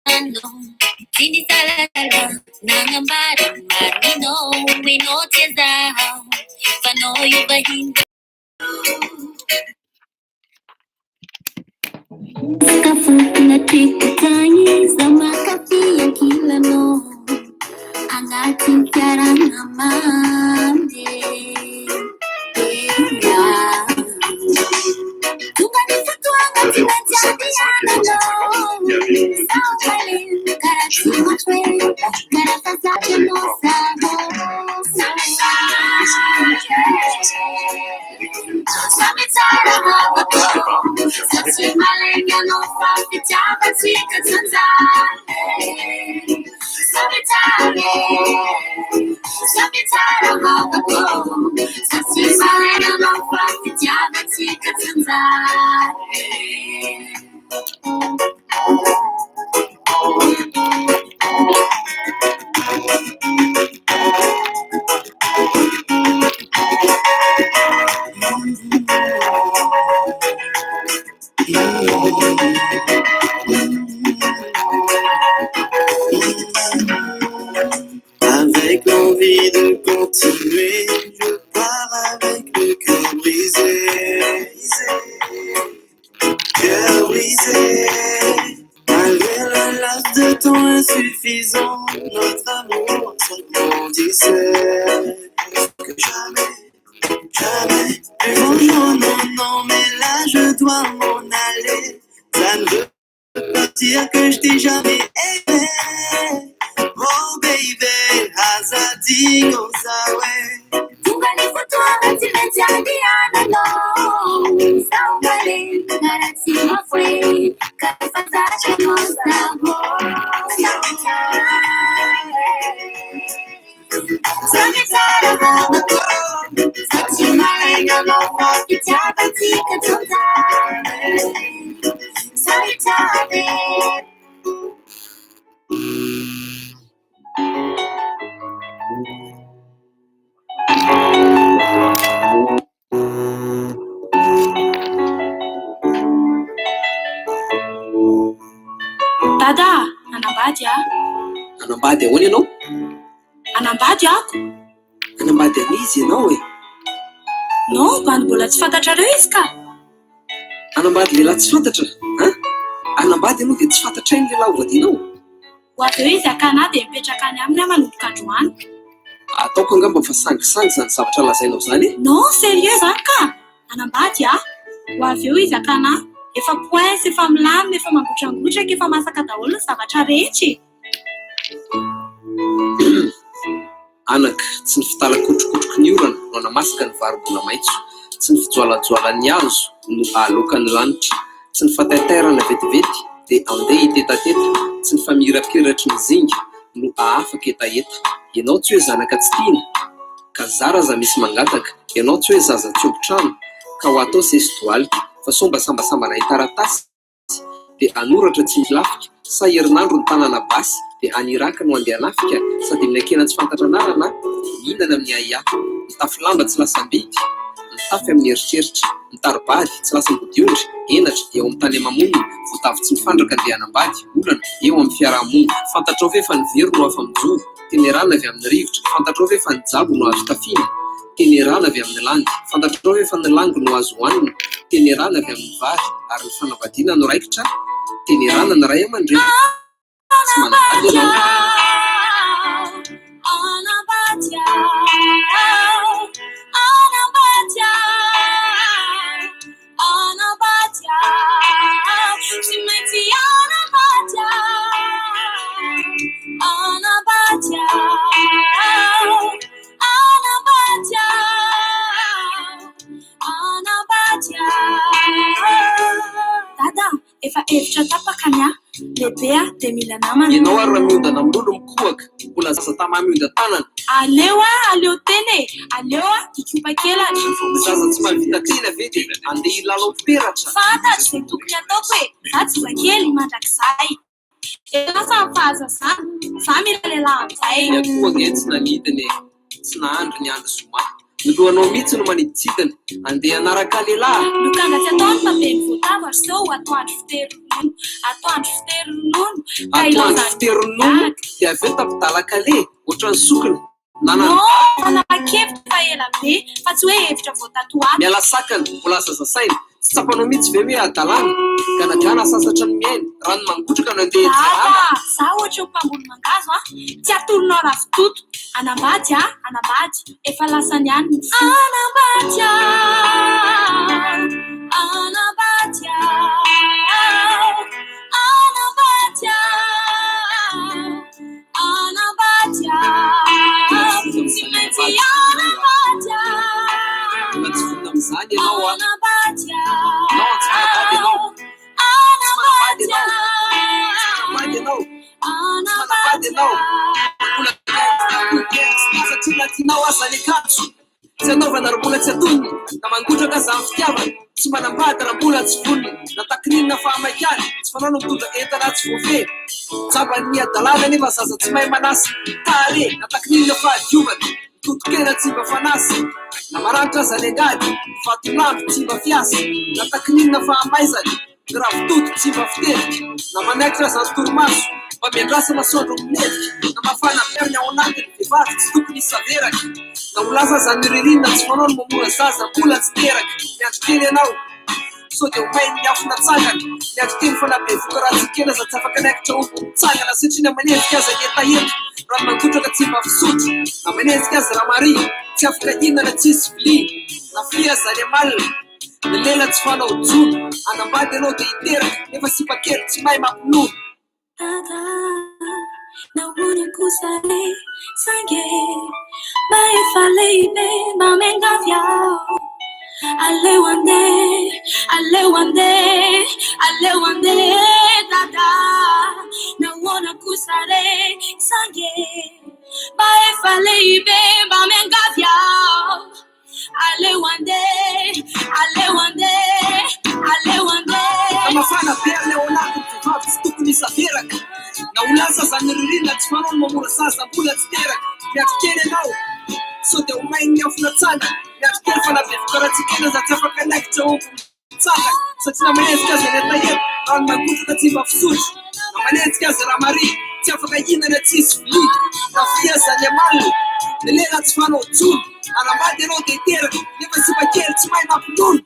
Ano, sinisala nangambara marino winote zao panoyo bahindi kafutina tikutani sama kapi yang kilano angatin tiara namande ya tungani fatua ngatina jadi anano saukalin karatu matre karata saja no sabo Samitara havato Sati malenga no fafi java tika tanzane Samitara havato Sati malenga no fafi java tika tanzane Avec l'envie de continuer, je pars avec le cœur brisé. Cœur brisé. Malgré le laps de temps insuffisant, notre amour s'agrandissait. Que jamais, oh non, non, mais là je dois m'en aller. Ça ne veut pas dire que je t'ai jamais aimé. Oh baby, Azadi Gozawe. Tungani fatua ngatina jadi anano saukalin karatu matre karata saja no sabo Samitara havato Sati malenga no fafi java tika tanzane Samitare Dada, anambady ah? Anambady ahoana ianao? Anambady ako? Anambady anizy ianao e? No, mba mbola tsy fantatrareo izy ka? Anambady lehilahy tsy fantatra? Anambady ianao dia tsy fantatra iny lehilahy ovadinao? Ho avy eo izy akana dia mipetraka any aminy manomboka androany. Ataoko angamba fa sangisangy zany zavatra lazainao zany e? Non, sérieux zany ka? Anambady ah? Ho avy eo izy akana efa poince, efa milamina, efa mangotragotraka, efa masaka daholo ny zavatra rehetra e. Anaka, tsy ny fitalakotrokotroky ny orana no anamasaka ny varimbola maitso, tsy ny fijoalajoalan'ny hazo no alokan'ny lanitra, tsy ny fataitairana vetivety dia andeha itetateta, tsy ny famirapiratry ny zinga no ahafaka etaeta. Ianao tsy hoe zanaka tsy tiana, ka zaraza misy mangataka. Ianao tsy hoe zaza tsy omby-trano, ka ho atao sesy doalika, fa somba sambasambana taratasy dia anoratra tsy milafika. Sa herinandro ny tanana basy dia aniraka no andeha hanafika, sady minakena tsy fantatra anarana, mihinana amin'ny ahiahy, mitafy lamba tsy lasambidy, mitafy amin'ny eritreritra, mitaribady tsy lasam-bodiondry, enatra eo amin'ny tany amamonina, voatavy tsy mifandraka andeha hanambady, olana eo amin'ny fiarahamonina. Fantatrao ve fa ny vero no afa mijoro, tenerana avy amin'ny rivotra, fantatrao ve fa ny jabo no azo tafiana, tenerana avy amin'ny landy, fantatrao ve fa ny lango no azo hoanina, tenerana avy amin'ny vary, ary ny fanavadiana no raikitra, tenerana ny ray aman-dreny. Tsy manambady ianao. Dada, efa hevitra tapaka ny ah. Lehibe dia mila namana. Ianao ary raha miondana amin'olo mikohaka, mbola zaza tama mionda tanana. Aleo aleo teny e. Aleo dikopa kelatra. Zaza tsy mahavita tena ve dia andeha hilalao peratra. Fantatro izay tokony ataoko e. Za tsy zakely mandrakizay. Efa fahazazana, za mila lehilahy amin'izay. Ny akoho ange tsy nanidiny e, tsy nahandro ny andro zoma. Ny lohanao mihitsy no maniditsidana, andeha hanaraka lehilahy. Lokanga tsy ataony fa be ny voatavo ary sao atoandro fitelo. ronono atoandro fitery ronono atoandro fitery ronono dia avy eo tampidalakale ohatran'ny sokina nanapa-kevitra fa ela be fa tsy hoe hevitra voatatoato miala sakana mbola zazasaina tsy tsapanao mihitsy ve hoe adalana ganagana sasatra ny miaina rano mangotraka no andeha jerana za ohatra ho mpambolo mangazo tsy atoronao ravitoto anambady anambady efa lasany ihany ny anambady anambady anambady anambady tsy maintsy anambady tsy fona amizany ianao anambady anao tsy manambady ianao anambady manambady ianao manambady ianao mbola satria natianao azany akanjo tsy anaovana raha mbola tsy atonony na mangotraka zany fitiavana tsy manambady raha mbola tsy vonony natakininona fahamaikany tsy fanao no mitondra entana tsy voafehy jabany adalana nefa zaza tsy mahay manasa tare natakininona fahadiovana totokena tsy mba fanasa na maranitra zany angady fatonandro tsy mba fiasa natakininona fahamaizany ny ravitoto tsy mba fitevika na manaikitra zany toromaso mba miandrasa masoandro minevika na mafana periny ao anatiny vehivavy tsy tokony isaveraka na olaza zany ririnina tsy fanao no mamora zaza mbola tsy teraka miandrokely ianao so dia homainy miafina tsangana miandrokely fa nabe voka raha tsikena za tsy afaka naikitra ompo mitsangana satria na manezika aza ny etahetra raha mangotraka tsy mba fisotro na manezika azy raha mari tsy afaka inana tsisy vilia na fia zany amalina ny lela tsy fanao jono anambady ianao dia hiteraka nefa sy pakely tsy mahay mampinono nahoana kosare sange mba efa lehibe mba miangavy aho aleo andeha aleo andeha aleo andeha dada nahoana kosare sange mba efa lehibe mba miangavy aho aleo andeha aleo andeha aleo andeha na mafana periny ao anatiny vehivavy tsy tokony isaveraka na olaza zany ririnina tsy fanao no mamora zaza mbola tsy teraka miandrokely ianao so dia homainy miafina tsangana miandrokely fa nabe voka raha tsikena za tsy afaka naikitra ompo tsangana satria na manezika azy any etahetra rano mangotraka tsy mba fisotro na manezika azy raha mari tsy afaka inana tsisy vilia na fia zany amalina ny lela tsy fanao jono anambady ianao dia hiteraka nefa sy makely tsy mahay mampinono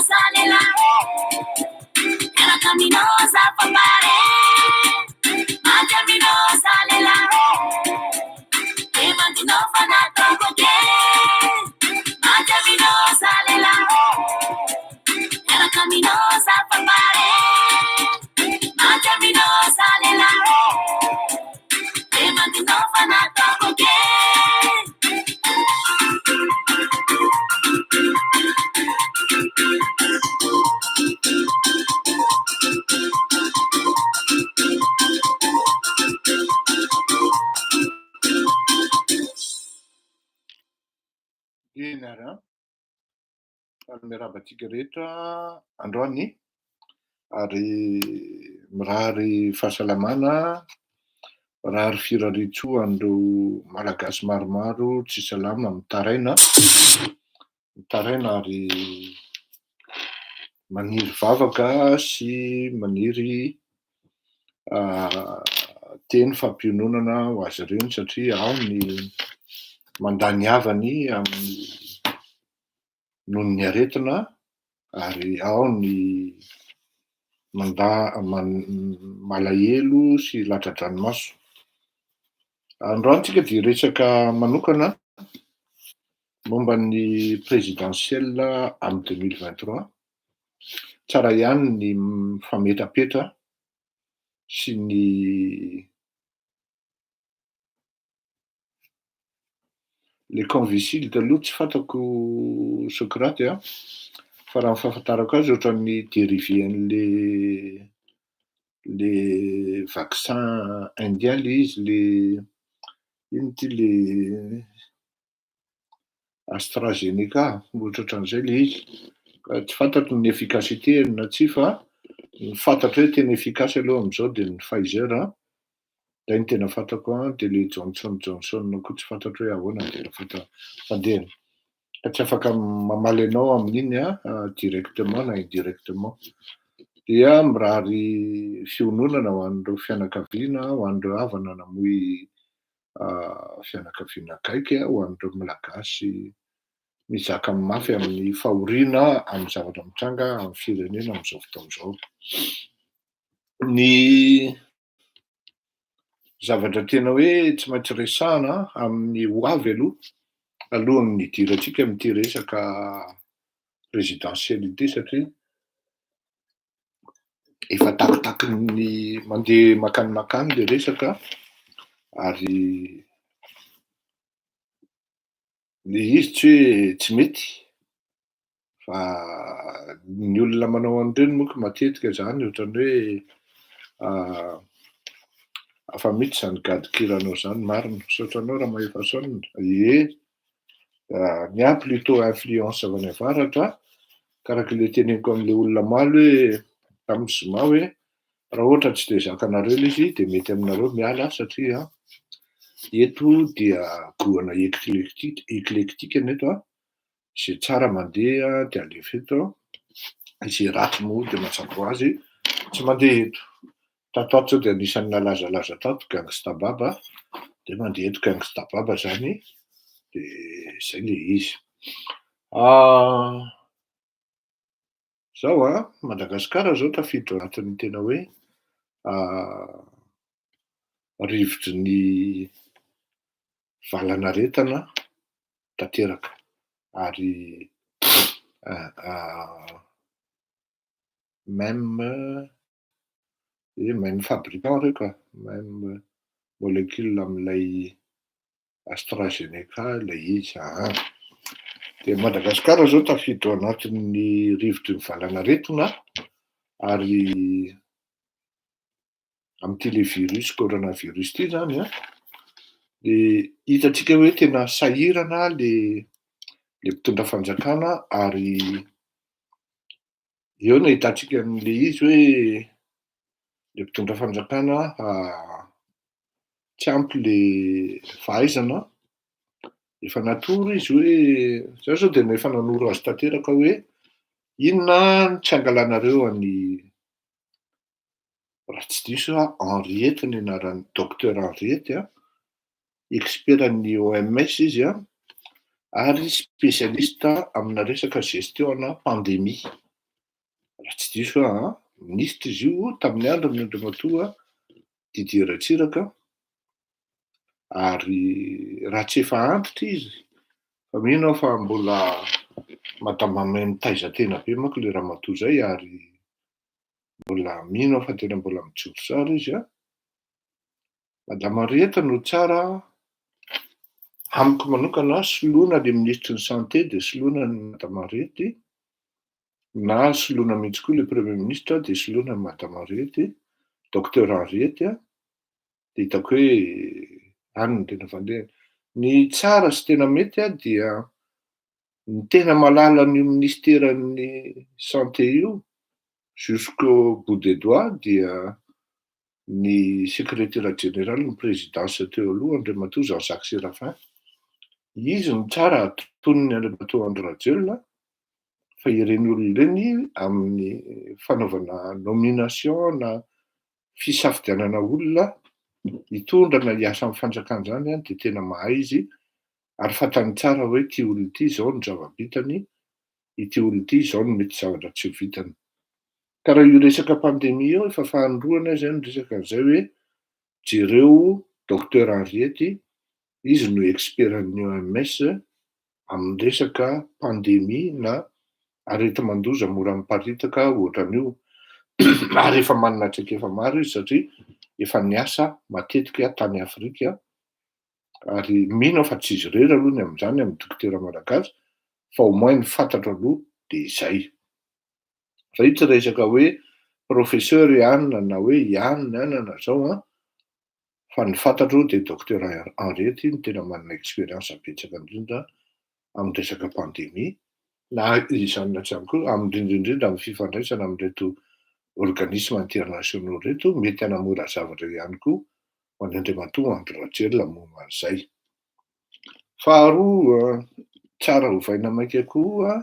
salela Enakamino zapapare Majamino salela Emantino fanato koke Majamino salela Enakamino zapapare Majamino salela Emantino fanato koke Enara ary miarabatsika rehetra androany ary mirary fahasalamana mirary firaritso andro malagasy maromaro tsy salama mitaraina ary maniry vavaka sy maniry teny fampiononana ho azy ireny satria ao ny mandany havany amin'ny noho ny aretina ary ao ny malahelo sy latran-dranomaso. Androany tsika dia resaka manokana momba ny présidentielle amin'ny 2023 tsara ihany ny fametapetra sy ny le convicile taloha tsy fantako Socrate fa raha ny fahafantarako azy ohatran'ny dérivé-n'le vaccin indien le izy le ino ty le AstraZeneca ohatran'izay le izy tsy fantatro ny efficacité na tsy fa ny fantatro hoe tena efficace aloha amin'izao dia ny Pfizer zay ny tena fantako dia le Johnson koa tsy fantatro hoe ahoana ny tena fandehany fa tsy afaka mamaly anao amin'iny directement na indirectement dia mirary fiononana ho an'ireo fianakaviana ho an'ireo havana namoy fianakaviana akaiky ho an'ireo malagasy mizaka mafy amin'ny fahoriana amin'ny zavatra mitranga amin'ny firenena amin'izao fotoana izao. Ny zavatra tena hoe tsy maintsy resahana amin'ny ho avy alohan'ny hidirantsika amin'ity resaka présidentielle ity satria efa takitakiny mandeha makany le resaka ary le izy tsy hoe tsy mety fa ny olona manao an'ireny moa matetika zany ohatran'ny hoe afa mitsy zany gadon-kiranao zany marina saotranao raha mahefa sonina ny a plutôt influence avy any avaratra karak'ile teneniko amin'le olona maly hoe tamin'ny zoma hoe raha ohatra tsy dia zakanareo ilay izy dia mety aminareo miala satria eto dia goana éclectique neto izay tsara mandeha dia alefa eto izay ratsy moa dia matsapa ho azy tsy mandeha eto. Tato zao dia anisan'ny nalazalaza tato gangsta baba dia mandeha eto gangsta baba zany dia izay le izy. Zao Madagasikara zao tafiditra anatin'ny tena hoe rivotry ny valanaretana tanteraka ary même fabricant reo ka même molécule amin'ilay AstraZeneca ilay izy dia Madagasikara zao tafiditra anatin'ny rivotry ny valanaretina ary amin'ity le virus coronavirus ity zany dia hitantsika hoe tena sahirana le mpitondra fanjakana ary eo no ahitantsika an'le izy hoe le mpitondra fanjakana tsy ampy le fahaizana efa natoro izy hoe zao zao dia efa nanoro azy tanteraka hoe inona tsy angalanareo any raha tsy diso Henriette ny anarany docteur Henriette expertn'ny OMS izy ary spécialiste amina resaka gestion pandémie raha tsy diso ministra izy io tamin'ny andro Andriamatoa Didier-Ratsiraka, ary raha tsy efa antitra izy fa mino aho fa mbola madamame mitaiza tena be manko le ramatoa zay, ary mbola mino aho fa tena mbola mijoro tsara izy Madame Henrietta no tsara amiko manokana, soloina le ministre ny santé de soloina ny Madame Henrietta, na soloina mihitsy koa le premier ministre de soloina ny Madame Henrietta, docteur Henrietta, de hitako hoe any no tena fandehana. Ny tsara sy tena mety dia ny tena malala an'io ministeran'ny santé io jusqu'au bout des doigts dia ny secrétaire général ny présidence teo aloha Andriamatoa Jean-Jacques Séraphin. Izy no tsara aton'ny Andriamatoa Andry Rajoelina fa ireny olona ireny amin'ny fanaovana nomination na fisafidianana olona hitondra na hiasa amin'ny fanjakana zany de tena mahay izy, ary fantany tsara hoe ty olona ty zao ny zava-bitany, ity olona ty zao ny mety zavatra tsy ho vitany. Ka raha io resaka pandémie io efa fahandroana zay ny resaka an'izay hoe jereo docteur Henrietta, izy no expertn'ny OMS amin'ny resaka pandémie na areti-mandoza mora miparitaka ohatran'io. Ary efa manana traikefa maro izy satria efa niasa matetika tany Afrika, ary mino fa tsy izy rery aloha ny amin'izany amin'ny dokotera malagasy fa au moins ny fantatra aloha de izay. Fa io tsy resaka hoe professeur Ianna na hoe Ianna na zao fa ny fantatro de docteur Henrietta ny tena manana expérience betsaka indrindra amin'ny resaka pandémie, na izany natrany koa indrindra amin'ny fifandraisana amin'reto organisme internationaux reto, mety hanamora zavatra ihany koa ho an'ny Andriamatoa Andry Rajoelina momba an'izay. Faharoa, tsara ovaina maika koa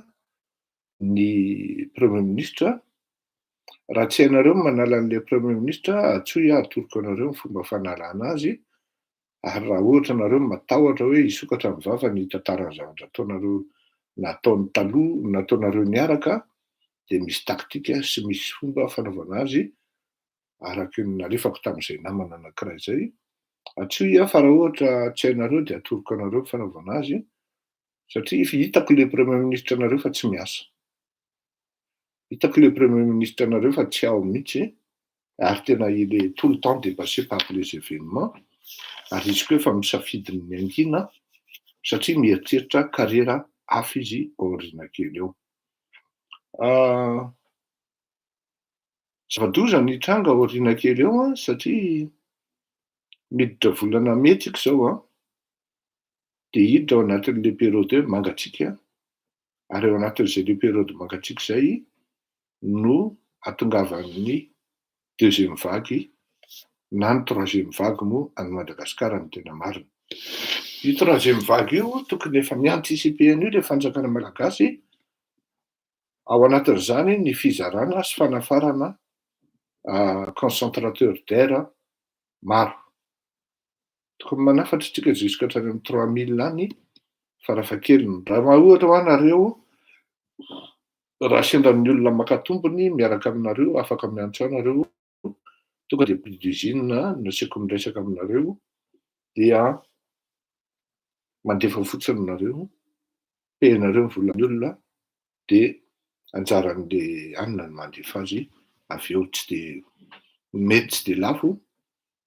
ny premier ministre. Raha tsy hainareo manala an'le premier ministre, atsoy atoroko anareo ny fomba fanalana azy, ary raha ohatra nareo matahotra hoe hisokatra amin'ny vavany hitantarany zavatra ataonareo nataony taloha, nataonareo niaraka, de misy taktika sy misy fomba fanaovana azy araky ny nalefako tamin'izay namana anankiray zay. Atsoy fa raha ohatra tsy hainareo de atoroko anareo ny fanaovana azy, satria hitako le premier ministre nareo fa tsy miasa. Hitako le premier ministre nareo fa tsy ao mihitsy, ary tena il est tout le temps dépassé par les événements, ary izy koa efa misafidy ny miangina satria mieritreritra carrière hafa izy aoriana kely eo. Zava-doza ny tranga aoriana kely eo satria miditra volana metsika zao de hiditra ao anatin'le période hoe mangatsiaka, ary ao anatin'izay le période mangatsiaka zay no atongavan'ny deuxième vague na ny troisième vague moa any Madagasikara ny tena marina. Io troisième vague io tokony efa mi-anticiper an'io le fanjakana malagasy, ao anatin'izany ny fizarana sy fanafarana concentrateur d'air maro. Tokony manafatra tsika jusqu'à hatrany amin'ny 3000 any farafahakeliny. Raha ohatra ho anareo raha sendra ny olona maka tombony miaraka aminareo, afaka miantso anareo, tonga de plus d'usine no asiako miresaka aminareo, dia mandefa fotsiny nareo, pehinareo ny volan'ny olona, de anjaran'le anina ny mandefa azy avy eo, tsy de mety tsy de lafo,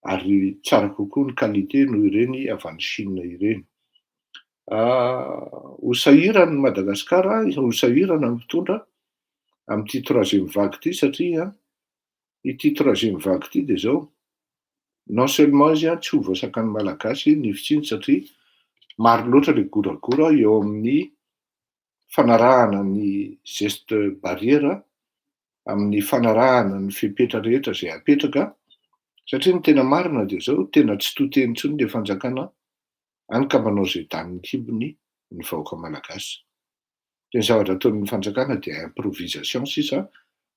ary tsara kokoa ny qualité noho ireny avy any Chine ireny. Ho sahirana ny Madagasikara, ho sahirana mitondra amin'ity troisième vague ty satria ity troisième vague ty de zao, non seulement izy tsy ho voasakan'ny malagasy ny fitsiny satria maro loatra le goragora eo amin'ny fanarahana ny geste barrière, amin'ny fanarahana ny fepetra rehetra zay apetraka, satria ny tena marina de zao tena tsy toteny intsony le fanjakana any ka manao zay tany kibony ny vahoaka malagasy. De ny zavatra ataon'ny fanjakana de improvisation sisa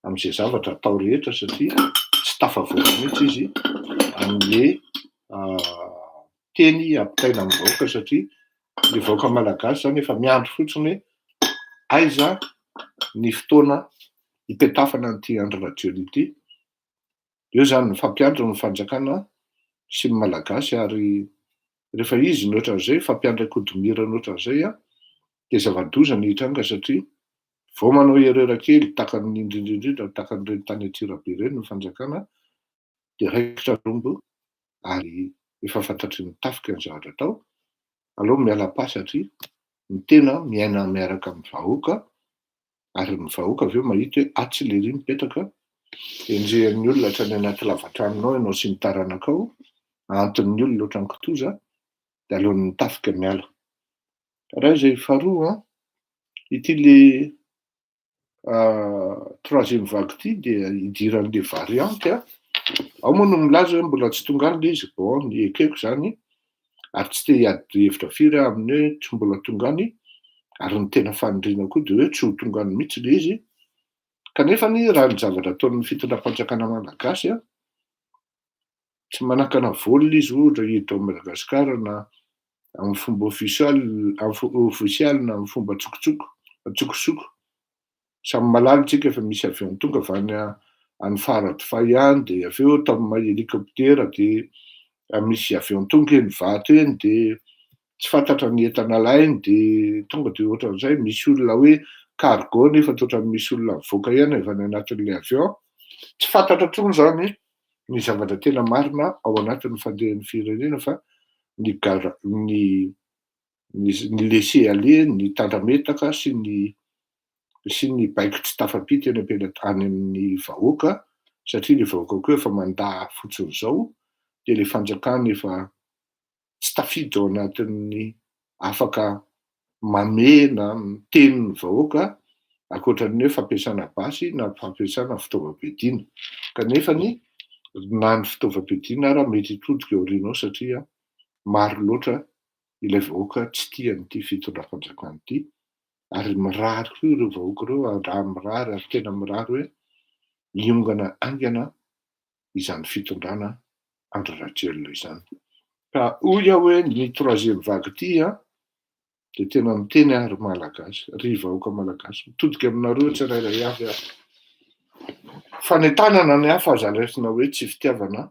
amin'izay zavatra atao rehetra satria tsy tafavoaka mihitsy izy amin'le teny ampitaina amin'ny vahoaka, satria le vahoaka malagasy zany efa miandry fotsiny hoe aiza ny fotoana ipetafana n'ity Andry Rajoelina ity. Eo zany ny fampiandro ny fanjakana sy ny malagasy ary rehefa izy noatran'izay fampiandra Kodimira noatran'izay dia zava-doza ny hitranga satria vao manao erreur kely takany indrindrindrindra takan'ireny tany Antsirabe ireny ny fanjakana dia raikitra rombo ary efa fantatry ny tafika ny zavatra atao. Aleo miala-pa satria ny tena miaina miaraka amin'ny vahoaka ary ny vahoaka avy eo mahita hoe atsy le ry mipetraka enjehan'ny olona hatrany anaty lavatraminao ianao sy ny taranakao anton'ny olona ohatrany kitoza dia aleon'ny tafika miala. Raha izay faharoa ity le troisième vague ity dia idiran'le variante ao moa no milaza hoe mbola tsy tonga any le izy bon ny ekeko zany ary tsy te hiady hevitra firy amin'ny hoe tsy mbola tonga any ary ny tena fanindrina koa dia hoe tsy ho tonga any mihitsy le izy kanefa ny raha ny zavatra ataon'ny fitondram-panjakana malagasy tsy manakana volina izy ohatra hiditra ao Madagasikara na amin'ny fomba ofisialy na amin'ny fomba tsokosoko. Samy malala tsika efa misy avion tonga avy any Faradofay any dia avy eo tamin'ny hélicoptère dia misy avion tonga eny Vato eny dia tsy fantatra ny entana alainy dia tonga dia ohatran'izay misy olona hoe cargo nefa toetrany misy olona mivoaka ihany avy any anatin'ilay avion. Tsy fantatra intsony zany ny zavatra tena marina ao anatin'ny fandehan'ny firenena fa ny laisser aller, ny tandrametaka sy ny baiko tsy tafampity any amin'ny vahoaka satria le vahoaka koa efa mandaha fotsiny izao dia le fanjakana efa tsy tafiditra ao anatin'ny afaka mamena miteny ny vahoaka ankoatran'ny hoe fampiasana basy na fampiasana fitaovam-piadiana kanefa na ny fitaovam-piadiana raha mety hitodika aorianao satria maro loatra ilay vahoaka tsy tian'ity fitondram-panjakana ity ary mirary koa ireo vahoaka ireo raha mirary ary tena mirary hoe hiongana aingana izany fitondrana Andry Rajoelina izany. Ka hoy aho hoe ny troisième vague ity dia tena miteny ary malagasy ry vahoaka malagasy mitodika aminareo tsirairay avy fanentanana ny hafa aza raisina hoe tsy fitiavana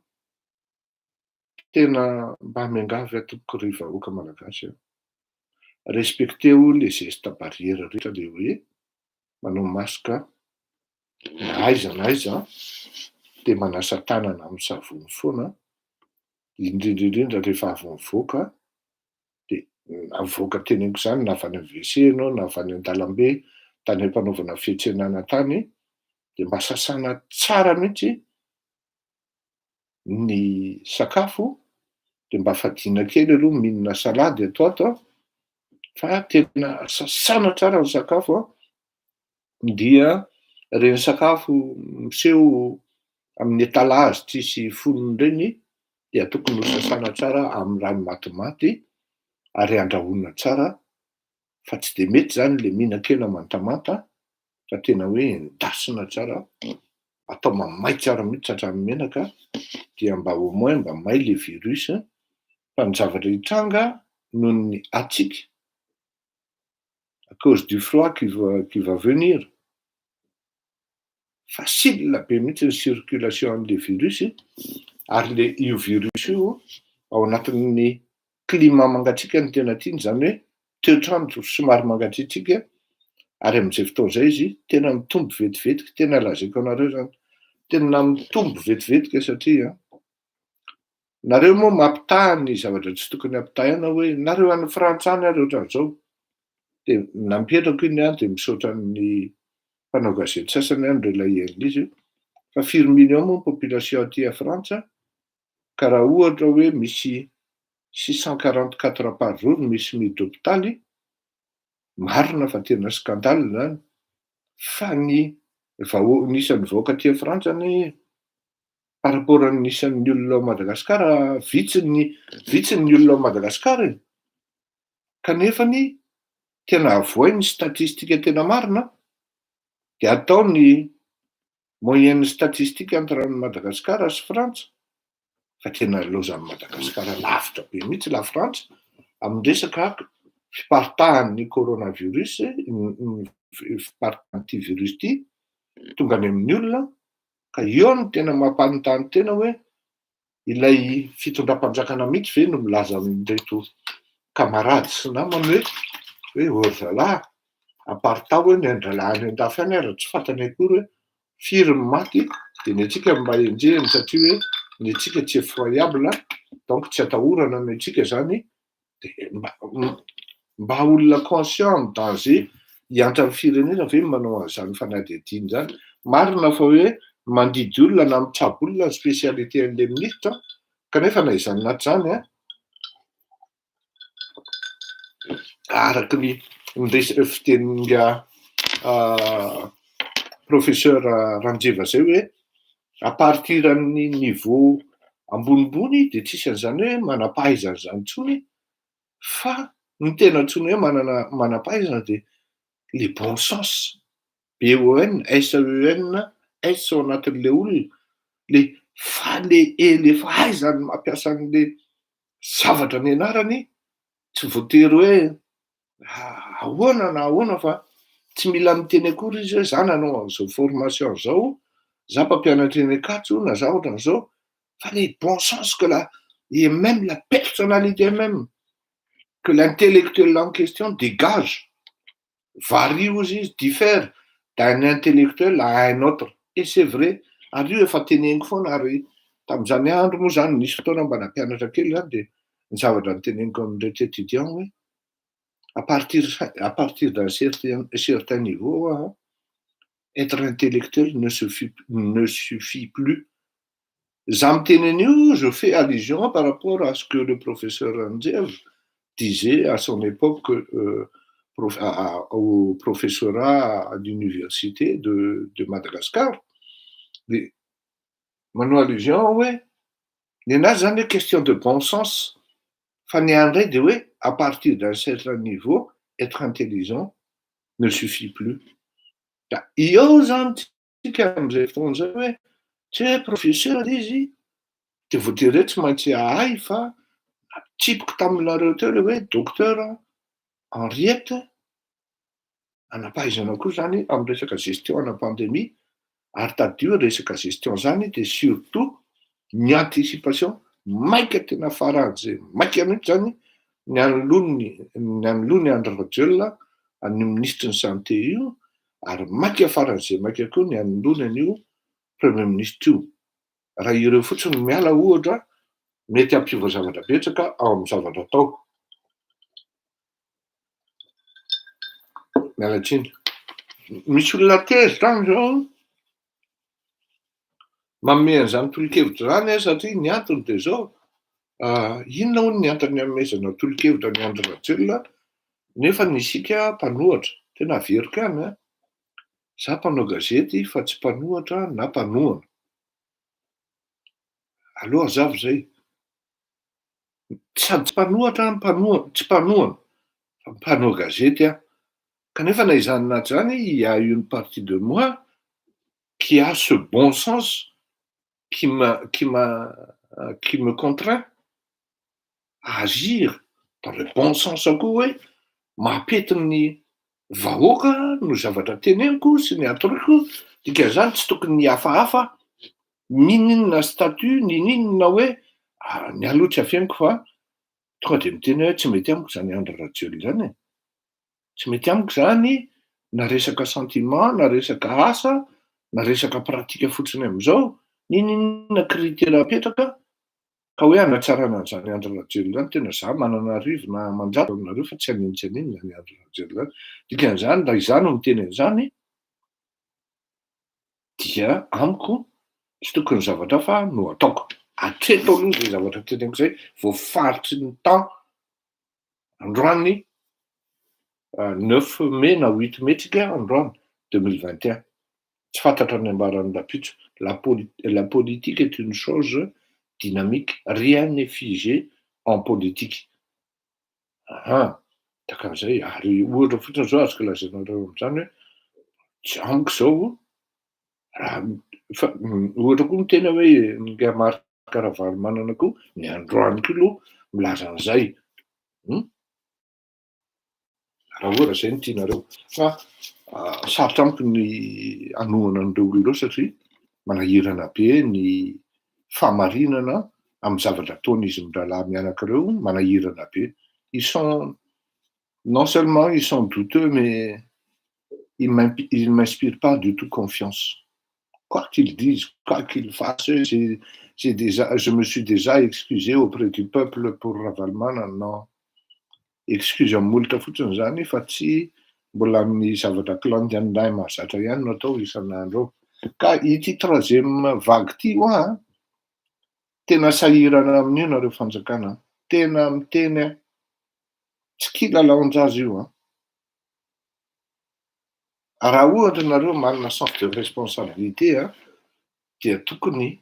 tena mba miangavy atoko ry vahoaka malagasy respectez-vous les gestes barrières rehetra dia hoe manao masika na aiza dia manasa tanana amin'ny savony foana indrindrindrindra rehefa avy mivoaka dia avoaka teneniko izany na avy any amin'ny WC ianao na avy any an-dalambe tany ampanaovana fiantsenana tany dia mba sasana tsara mihitsy ny sakafo dia mba fadiana kely aloha mihinana salady atoato fa tena sasana tsara ny sakafo dia reny sakafo miseho amin'ny étalage tsisy fonony ireny dia tokony ho sasana tsara amin'ny rano matimaty ary andrahoina tsara fa tsy dia mety zany le mihinan-kena mantamanta fa tena hoe endasina tsara atao mamay tsara mihitsy hatramin'ny menaka dia mba au moins mba may le virus fa ny zavatra hitranga noho ny hatsika à cause du froid qui va venir. Facile be mihitsy ny circulation an'le virus ary io virus io ao anatin'ny climat mangatsiaka ny tena tiany zany hoe toetrandro somary mangatsiatsika ary amin'izay fotoana izay izy tena mitombo vetivetika tena lazaiko anareo zany tena mitombo vetivetika satria nareo moa mampitaha ny zavatra tsy tokony hampitahana hoe nareo any Frantsa any ary ohatran'izao dia nampiatrako iny dia misaotra ny mpanao gazety sasany any relay an'ilay fa 4 millions moa ny population aty à Frantsa ka raha ohatra hoe misy 644 par jour misy miditra hôpitaly marina fa tena skandale zany fa nisan'ny vahoaka aty à Frantsa ny par rapport amin'ny isan'ny olona ao Madagasikara vitsiny olona ao Madagasikara kanefa ny tena avoiny statistika tena marina dia atao ny moyenne statistique entre Madagasikara sy Frantsa fa tena laozan'ny Madagasikara lavitra be mihitsy la Frantsa amin'ny resaka fiparitahan'ny coronavirus fiparitahan'ity virus ity tonga any amin'ny olona, ka eo no tena mampanontany tena hoe ilay fitondram-panjakana mihitsy ve no milaza amin'ireto kamarady sy namany hoe orzalahy apartao hoe ny andralahany an-dafy any ary tsy fantany akory hoe firy ny maty dia ny antsika mba enjehiny satria hoe ny antsika tsy effroyable donc tsy atahorana ny antsika zany dia mba olona conscient amin'ny danger hiantra amin'ny firenena ve manao an'izany fanadihadiany zany. Marina fa hoe mandidy olona na mitsabo olona ny spécialité an'ilay ministre kanefa na izany naty zany araky ny fiteninga professeur Randriva zay hoe à partir amin'ny niveau ambonimbony dia tsisy an'izany hoe manam-pahaizana zany intsony fa ny tena ntsony hoe manam-pahaizana dia le bon sens BON, SEN, S ao anatin'le olona le fahaizany mampiasa an'le zavatra ny anarany tsy voatery hoe ahoana na ahoana fa tsy mila miteny akory izy hoe za nanao an'izao formation zao, za mpampianatra eny Ankatso na za ohatran'izao, fa le bon sens que et même la personnalité même que l'intellectuel en question dégage varie izy diffère d'un intellectuel à un autre. Et c'est vrai, ary io efa teneniko foana ary tamin'izany andro moa zany nisy fotoana mba nampianatra kely zany dia ny zavatra nyteneniko amin'ireo étudiants hoe à partir d'un certain niveau, être intellectuel ne suffit plus. Za miteny an'io, je fais allusion par rapport à ce que le professeur Randjev disait à son époque au professorat à l'université de Madagascar. Manao allusion hoe ny anazy zany hoe question de bon sens fa ny andray dia hoe à partir d'un certain niveau être intelligent ne suffit plus. Da eo zany tsika amin'izay fotoana zay hoe tsy hoe professeur izy dia voatery hoe tsy maintsy ahay fa tsipiko taminareo teo le hoe docteur Henriette anampahaizana koa zany amin'ny resaka gestion ana pandémie ary tadio resaka gestion zany dia surtout ny anticipation maika tena faran'izay maika mihitsy zany ny anoloany Andry Rajoelina ny ministre ny santé io ary maika faran'izay maika koa ny anoloany an'io premier ministre io. Raha ireo fotsiny miala ohatra mety hampiova zavatra betsaka ao amin'ny zavatra atao. Miala tsiny. Misy olona tery zany zao manome an'izany tolo-kevitra zany satria ny antony dia zao inona hono ny antony hanomezana tolo-kevitra ny Andry Rajoelina nefa nisika mpanohatra tena averiko ihany za mpanao gazety fa tsy mpanohatra na mpanohana. Aloha azavo zay sady tsy mpanohatra tsy mpanohana fa mpanao gazety kanefa na izany naty zany il y a une partie de moi qui a ce bon sens qui me contraint à agir dans le bon sens akoa hoe mampety ny vahoaka no zavatra teneniko sy ny atoroko dikan'izany tsy tokony ny hafahafa mininona statut ninona hoe ny aloha tsy afeniko fa tonga dia miteny hoe tsy mety amiko zany Andry Rajoelina zany tsy mety amiko zany na resaka sentiment na resaka asa na resaka pratika fotsiny amin'izao ninona critère apetraka ka hoe hanatsarana an'izany Andry Rajoelina zany tena za manana arivo na manjary aminareo fa tsy haninona zany Andry Rajoelina zany. Dikan'izany raha izany no miteny an'izany dia amiko tsy tokony zavatra fa no ataoko. Hatreto aloha zay zavatra teneniko zay voafaritry ny temps androany 9 mai na 8 mai tsika androany 2021. Tsy fantatra ny ambaran'ny Lapitso. La politique est une chose dynamique, rien n'est figé en politique. Takan'izay ary ohatra fotsiny zao azoko lazainareo amin'izany hoe tsy amiko zao raha ohatra koa miteny hoe nga Marc Ravalomanana koa ny androany koa aloha milaza an'izay. raha ohatra zay no tianareo. Fa sarotra amiko ny anohana an'ireo olona ireo satria manahirana be ny fahamarinana amin'ny zavatra ataon'izy mirahalahy mianakireo, manahirana be. Ils sont, non seulement ils sont douteux, mais ils m'inspirent pas du tout confiance. Quoi qu'ils disent, quoi qu'ils fassent, je me suis déjà excusé auprès du peuple pour Ravalmana, non. Excuse molitra fotsiny zany fa tsy mbola amin'ny zavatra clandestine mahazatra ihany no atao isan'andro. Ka ity troisième vague ity hoa, tena sahirana amin'io nareo fanjakana. Tena miteny tsy kilalaon-jazy io. Raha ohatra nareo manana sens de responsabilité dia tokony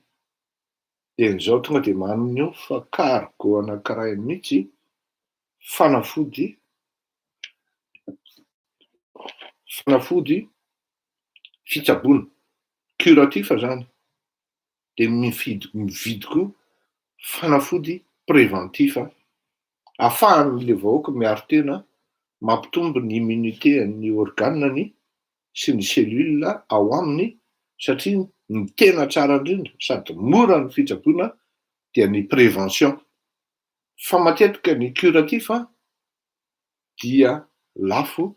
dian'izao tonga dia manonio fa cargo anankiray mihitsy fanafody fitsaboana curatif zany, dia mividy koa fanafody préventif ahafahan'le vahoaka miaro tena mampitombo ny immunité an'ny organany sy ny cellule ao aminy, satria ny tena tsara indrindra sady mora ny fitsaboana dia ny prévention. Fa matetika ny curatif dia lafo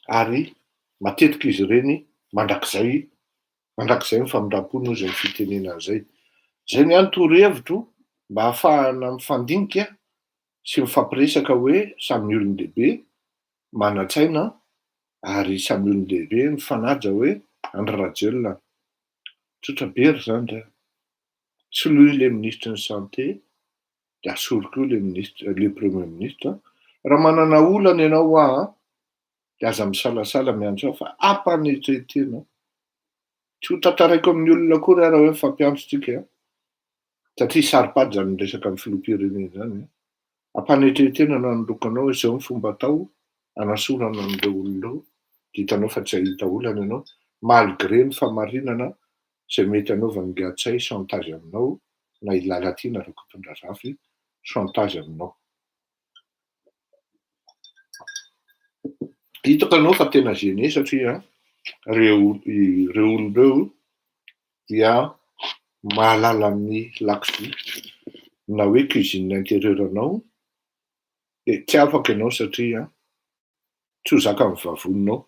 ary matetika izy ireny mandrakizay ny famindram-pony izay fitenena zay. Zay ny any toro-hevitro mba ahafahana mifandinika sy mifampiresaka hoe samy olon-dehibe manan-tsaina ary samy olon-dehibe mifanaja hoe Andry Tsotra be ry zany da soloy le ministre ny santé dia asolo koa le premier ministre. Raha manana olana ianao dia aza misalasala mianatra fa ampanetretena. Tsy ho tantaraiko amin'ny olona akory raha hoe mifampiantsontsika satria saro-pady zany miresaka amin'ny filoham-pirenena zany. Ampanetretena no anokanao izao ny fomba atao anasorana an'ireo olona ireo. Hitanao fa tsy ahita olana ianao malgré ny fahamarinana izay mety hanaovany Gatsay chantage aminao na i Lalatina Rakotondrazafy chantage aminao. Hitako ianao fa tena gêné satria ireo olona dia mahalala amin'ny lakozy na hoe cuisine intérieure anao dia tsy afaka ianao satria tsy ho zaka amin'ny vavononao.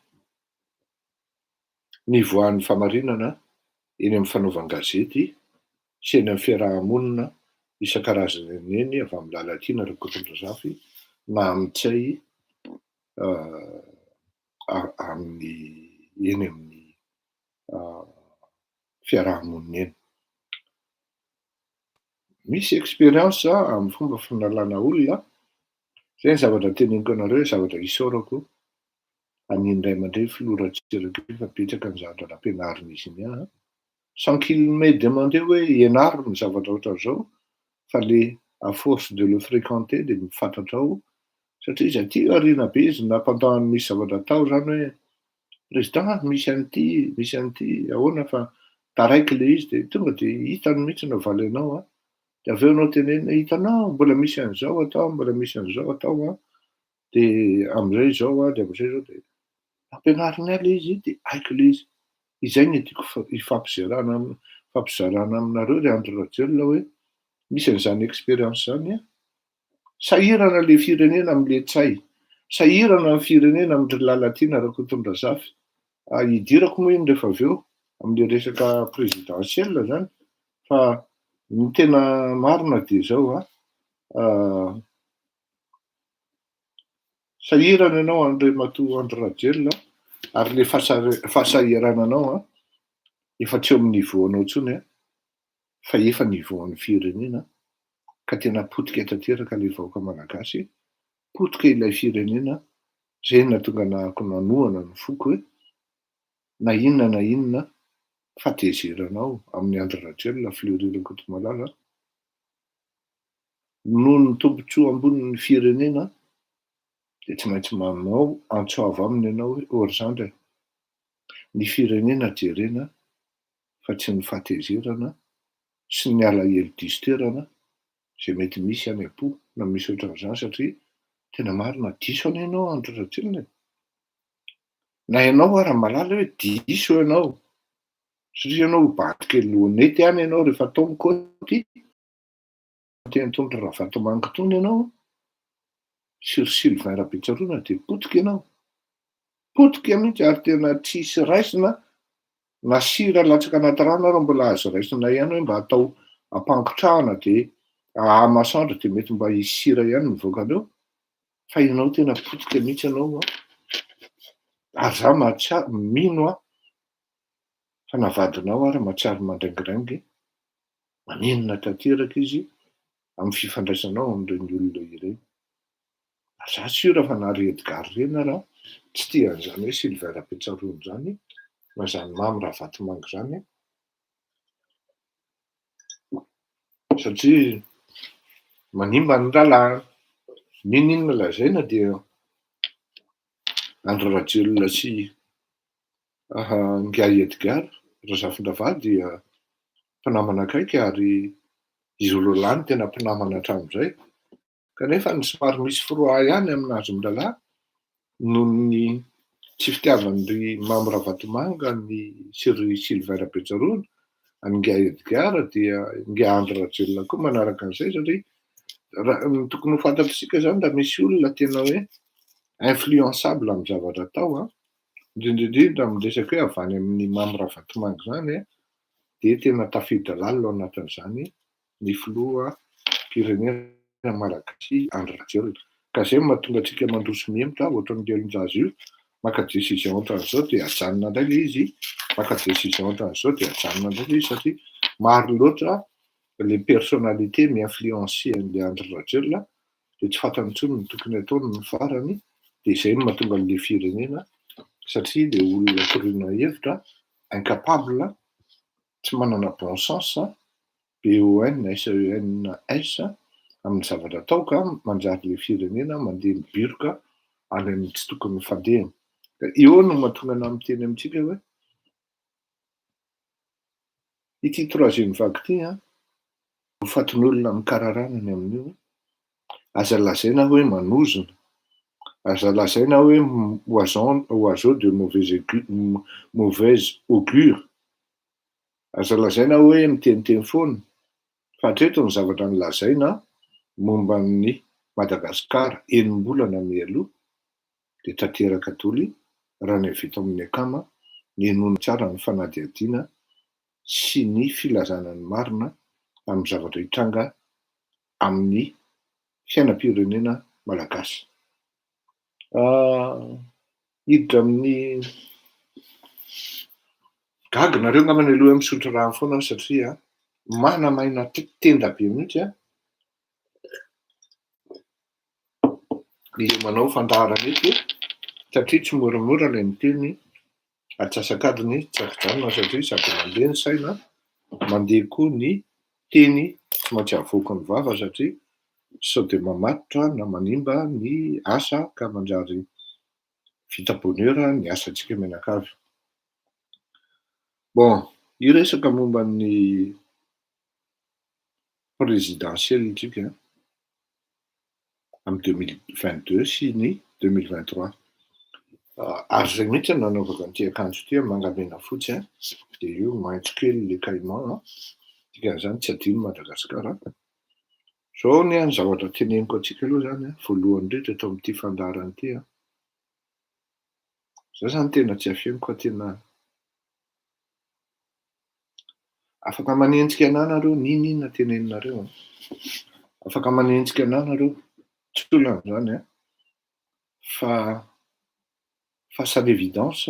Nivoahan'ny fahamarinana eny amin'ny fanaovan-gazety sy eny amin'ny fiarahamonina isan-karazany eny avy amin'ny Lalatina Rakotondrazafy na amin'Tsay eny amin'ny fiarahamonina eny. Misy expérience amin'ny fomba fanalana olona. Zay ny zavatra teneniko anareo, zavatra isaorako an'indray aman-dreny filoran-tseraka fa betsaka ny zavatra nampianarin'izy iny. Sans qu'il m'ait demandé hoe ianaro ny zavatra ohatran'izao fa le à force de le fréquenter dia mifantatra ao. Satria izy aty ariana be izy nampandahany misy zavatra atao zany hoe président misy an'ity ahoana fa taraiky le izy dia tonga dia hitany mihitsy no valainao. Dia avy eo anao tenenina hitanao mbola misy an'izao atao, mbola misy an'izao atao dia amin'izay izao dia amin'izay izao dia ampianarina le izy dia haiko le izy. Izay ny tiako ifampizarana aminareo ry Andry Rajoelina hoe misy an'izany expérience zany. Sahirana le firenena amin'le Tsay, sahirana ny firenena amin'ny Lalatina Rakotondrazafy. Hidirako moa iny rehefa avy eo amin'le resaka présidentielle zany fa ny tena marina dia izao sahirana ianao Andriamatoa Andry Rajoelina ary le fahasahirananao efa tsy eo amin'ny niveau anao intsony fa efa niveau an'ny firenena ka tena potika tanteraka le vahoaka malagasy, potika ilay firenena. Zay no tonga nahako nanohana ny foko hoe na inona fahatezeranao amin'ny Andry Rajoelina Fleury Rakotomalala noho ny tombontsoa ambonin'ny firenena dia tsy maintsy manao antsoava aminy ianao hoe or zany ny firenena jerena fa tsy ny fahatezerana sy ny alahelo diso-toerana izay mety misy any am-po na misy ohatran'izany satria tena marina diso any ianao Andry Rajoelina. na ianao raha malala hoe diso ianao satria ianao baty kely honety any ianao rehefa tao mikoty teny tony raha vatomanga tony ianao Sylvain Rapetsarona de potika ianao potika mihitsy ary tena tsisy raisina na sira latsaka anaty rano ary mbola azo raisina ihany hoe mba atao ampangotrahana de amasoandro de mety mba hisy sira ihany mivoaka an'eo fa ianao tena potika mihitsy ianao ary za mino fa navadinao ary mahatsiaro mandraingirangy maninona tanteraka izy amin'ny fifandraisanao amin'ireny olona ireny. Za sura fa na ry Edgar reny raha tsy tia an'izany hoe Sylvain Rapetsarona zany na zany mamy Ravatomanga zany satria manimba ny lalàna. Ninona lazaina dia Andry Rajoelina sy Ngiahy Edgar Razafintravà dia mpinamana akaiky ary izy Lolany tena mpinamana hatramin'izay kanefa ny somary misy firoha ihany aminazy mirahalahy noho ny tsy fitiavan'ny mamy Ravatomanga ny ry Sylvain Rapetsarona any Ngiahy Edgar dia Ngiahy Andry Rajoelina koa manaraka an'izay satria ny tokony ho fantatsika zany raha misy olona tena hoe influençable amin'ny zavatra atao indrindrindrindra miresaka hoe avy any amin'ny mamy Ravatomanga zany de tena tafidy lalina ao anatin'izany ny filoha pirenena malagasy Andry Rajoelina ka zay mahatonga antsika mandroso mihemitra ohatran'ny Leoninjazy io maka décision ohatran'izao de ajanona indray le izy maka décision ohatran'izao de ajanona indray le izy satria maro loatra le personnalité mi-influencer an'le Andry Rajoelina de tsy fantany intsony ny tokony ataony ny farany de zay no mahatonga an'le firenena satria le olona toriana hevitra incapable tsy manana bon sens BONSENS amin'ny zavatra atao ka manjary le firenena mandeha mibiroka any amin'ny tsy tokony fandehany. Io no mahatonga ana miteny amintsika hoe ity troisième vague ity ho fatin'olona mikararana ny amin'io aza lazaina hoe manozona, aza lazaina hoe oiseau de mauvaise augure, aza lazaina hoe miteniteny foana fa hatreto ny zavatra nilazaina momba ny Madagasikara enim-bolana mialoha de tanteraka toly raha ny vita amin'ny akama ny nono tsara ny fanadihadiana sy ny filazana ny marina amin'ny zavatra hitranga amin'ny fiainam-pirenena malagasy. Hiditra amin'ny gaga nareo angambany aloha misotro rano foana satria manamaina tenda be mihitsy ilay manao fandaharana eto satria tsy moramora ilay miteny atsasakadiny tsakijanona satria sady mandeha ny saina mandeha koa ny teny tsy maintsy avoaka ny vava satria sao de mamatotra na manimba ny asa ka manjary vita bonheur ny asantsika menakavy. Bon, io resaka momba ny présidentielle tsika amin'ny 2022 sy ny 2023 ary zay mihitsy nanaovaka an'ity akanjo ity mangamena fotsy de io maitso kely le caïman dikan'izany tsy adino Madagasikara. Zao ny zavatra teneniko atsika aloha zany voalohany indrindra eto amin'ity fandaharana ity za zany tena tsy afeniko tena afaka manenjika anahy nareo ninona teneninareo afaka manenjika anahy nareo tsy olan'izany fa face à l'évidence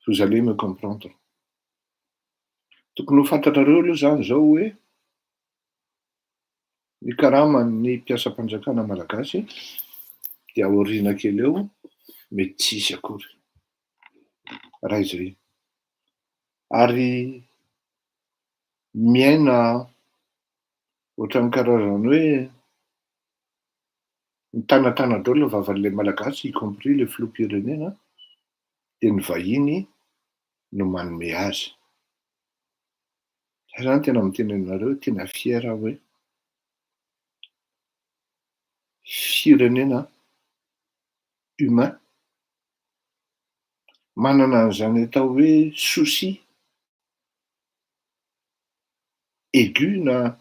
vous allez me comprendre. Tokony ho fantatrareo aloha zany zao hoe ny karaman'ny mpiasam-panjakana malagasy dia aoriana kely eo mety tsisy akory raha izay ary miaina ohatran'ny karazany hoe mitanatana daholo ny vavan'ilay malagasy y compris le filoham-pirenena de ny vahiny no manome azy. Zay zany tena miteny aminareo tena fiera hoe firenena humain manana an'izany atao hoe souci aigu na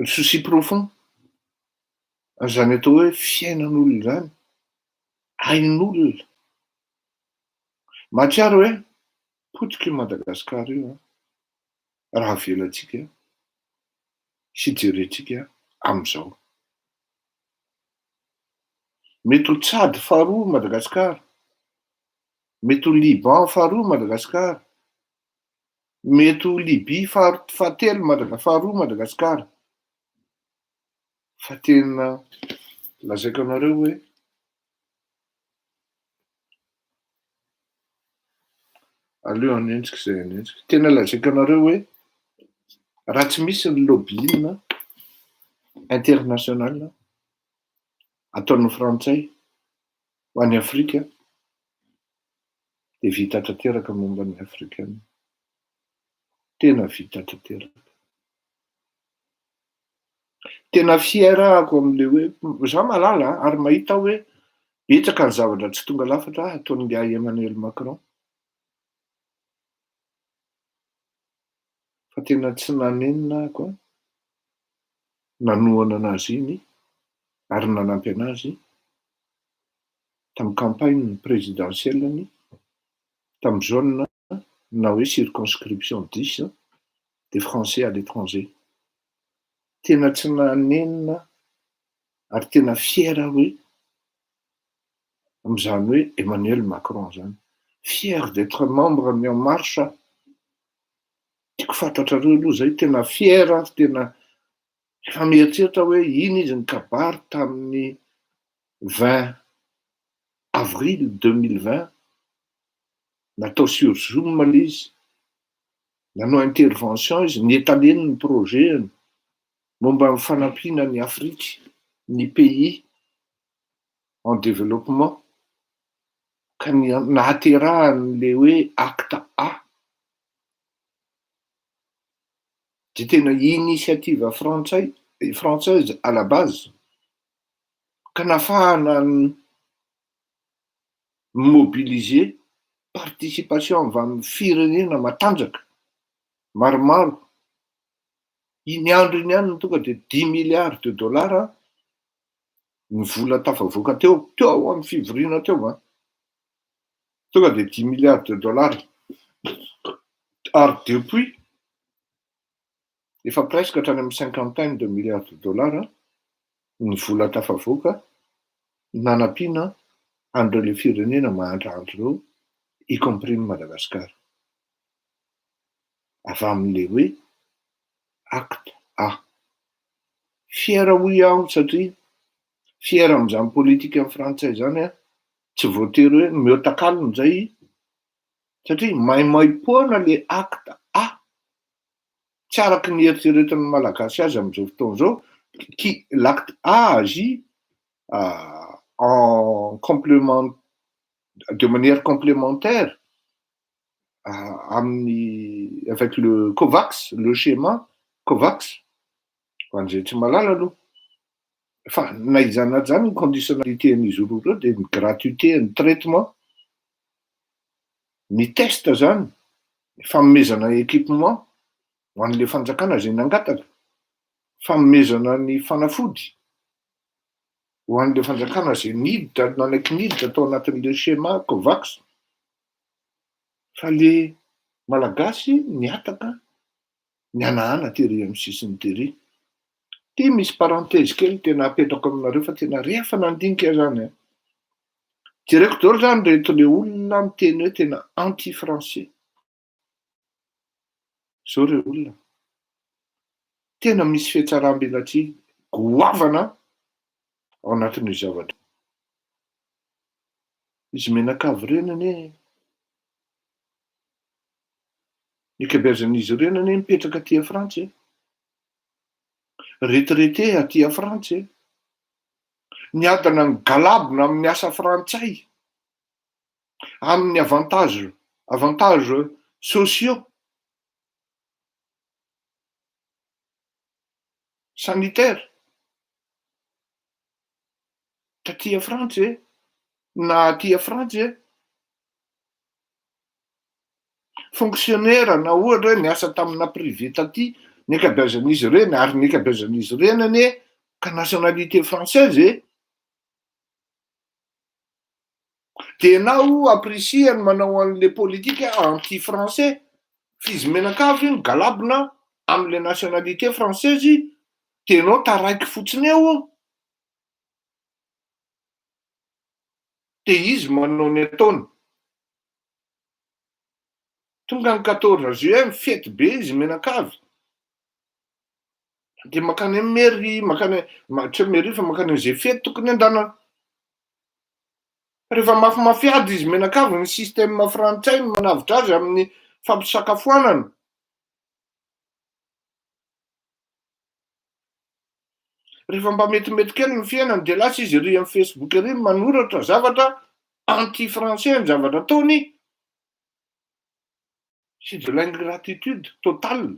souci profond, an'izany atao hoe fiainan'olona zany, ain'olona. Mahatsiaro hoe potika io Madagasikara io raha avelantsika sy jerentsika am'izao. Mety ho Tsady faharoa Madagasikara, mety ho Liban faharoa Madagasikara, mety ho Libia faharoa Madagasikara. Fa tena lazaiko anareo hoe aleo anenjika izay anenjika. Tena lazaiko anareo hoe raha tsy misy ny lobbying international ataon'ny frantsay ho an'ny Afrika dia vita tanteraka momba ny afrikana. Tena vita tanteraka. Tena fiarahako amin'le hoe za malala ary mahita hoe betsaka ny zavatra tsy tonga lafatra ataon'ilay Emmanuel Macron. Fa tena tsy nanenina ako nanohana anazy iny ary nanampy anazy tamin'ny campagne présidentielle-ny tamin'ny zone na hoe circonscription 10 des Français à l'étranger. Tena tsy nanenina ary tena fiera hoe amin'izany hoe Emmanuel Macron zany. Fier d'être membre ny En Marche. Tiako fantatrareo aloha zay tena fiera, tena efa mieritreritra hoe iny izy nikabary tamin'ny 20 avril 2020 natao sur Zoom ilay izy, nanao intervention izy, nietaleny ny projet momba ny fanampiana ny Afrique, ny pays en développement, ka nahaterahan'le hoe acte A. Dia tena initiative française à la base, ka nafahana ny mobiliser participation avy amin'ny firenena matanjaka maromaro. Iny andro iny ihany tonga dia 10 milliards de dollars ny vola tafavoaka teo amin'ny fivoriana teo. Tonga dia 10 milliards de dollars. Ary depuis efa presque hatrany amin'ny 50 de milliards de dollars ny vola tafavoaka nanampiana an'ireo firenena mahantrahantro ireo, y compris Madagasikara. Avy amin'le hoe acte A. Fiera hoy aho satria fiera amin'izany politika amin'ny frantsay zany tsy voatery hoe miotakalony zay, satria maimaipoana le acte A. Tsy araky ny eritreretin'ny malagasy azy amin'izao fotoana izao, l'acte A agit en complément, de manière complémentaire avec le COVAX, le schéma COVAX. Ho an'izay tsy malala aloha. Fa na izany zany ny conditionnalité an'izy roa ireo dia ny gratuité ny traitement, ny test zany, ny fanomezana équipement ho an'le fanjakana izay nangataka, fanomezana ny fanafody ho an'le fanjakana izay niditra nanaiky niditra tao anatin'le schéma COVAX. Fa le malagasy niataka nianahana tery amin'ny sisiny tery. Ty misy parenthèse kely tena apetrako aminareo fa tena rehefa nandinika zany. Jereko daholo zany reto le olona miteny hoe tena anti-français. Zao reo olona. Tena misy fiatsaram-belatry goavana ao anatin'io zavatra. Izy menakavy renany ny kabezan'izy renany mipetraka aty a Frantsa, retraité aty a Frantsa, niadana ny galabona amin'ny asa frantsay, amin'ny avantage sociaux, sanitaire, taty a Frantsa na aty a Frantsa fonctionnaire na ohatra hoe niasa tamina privé taty ny akabeazan'izy ireny ary ny akabeazan'izy ireny anie ka nationalité française de nao apprécieny manao an'le politique anti-français fizy menakavy iny galabona am'le nationalité française tenao taraiky fotsiny eo de izy manao ny ataony tonga ny 14 juillet mifety be izy menakavy de makany mairie makany tsy mairie fa makany zay fety tokony andana rehefa mafimafiady izy menakavy ny système frantsay manavitra azy amin'ny fampisakafoanana rehefa mba metimety kely ny fiainany de lasa izy ry amin'ny Facebook ry manoratra zavatra anti-français ny zavatra ataony c'est de l'ingratitude totale.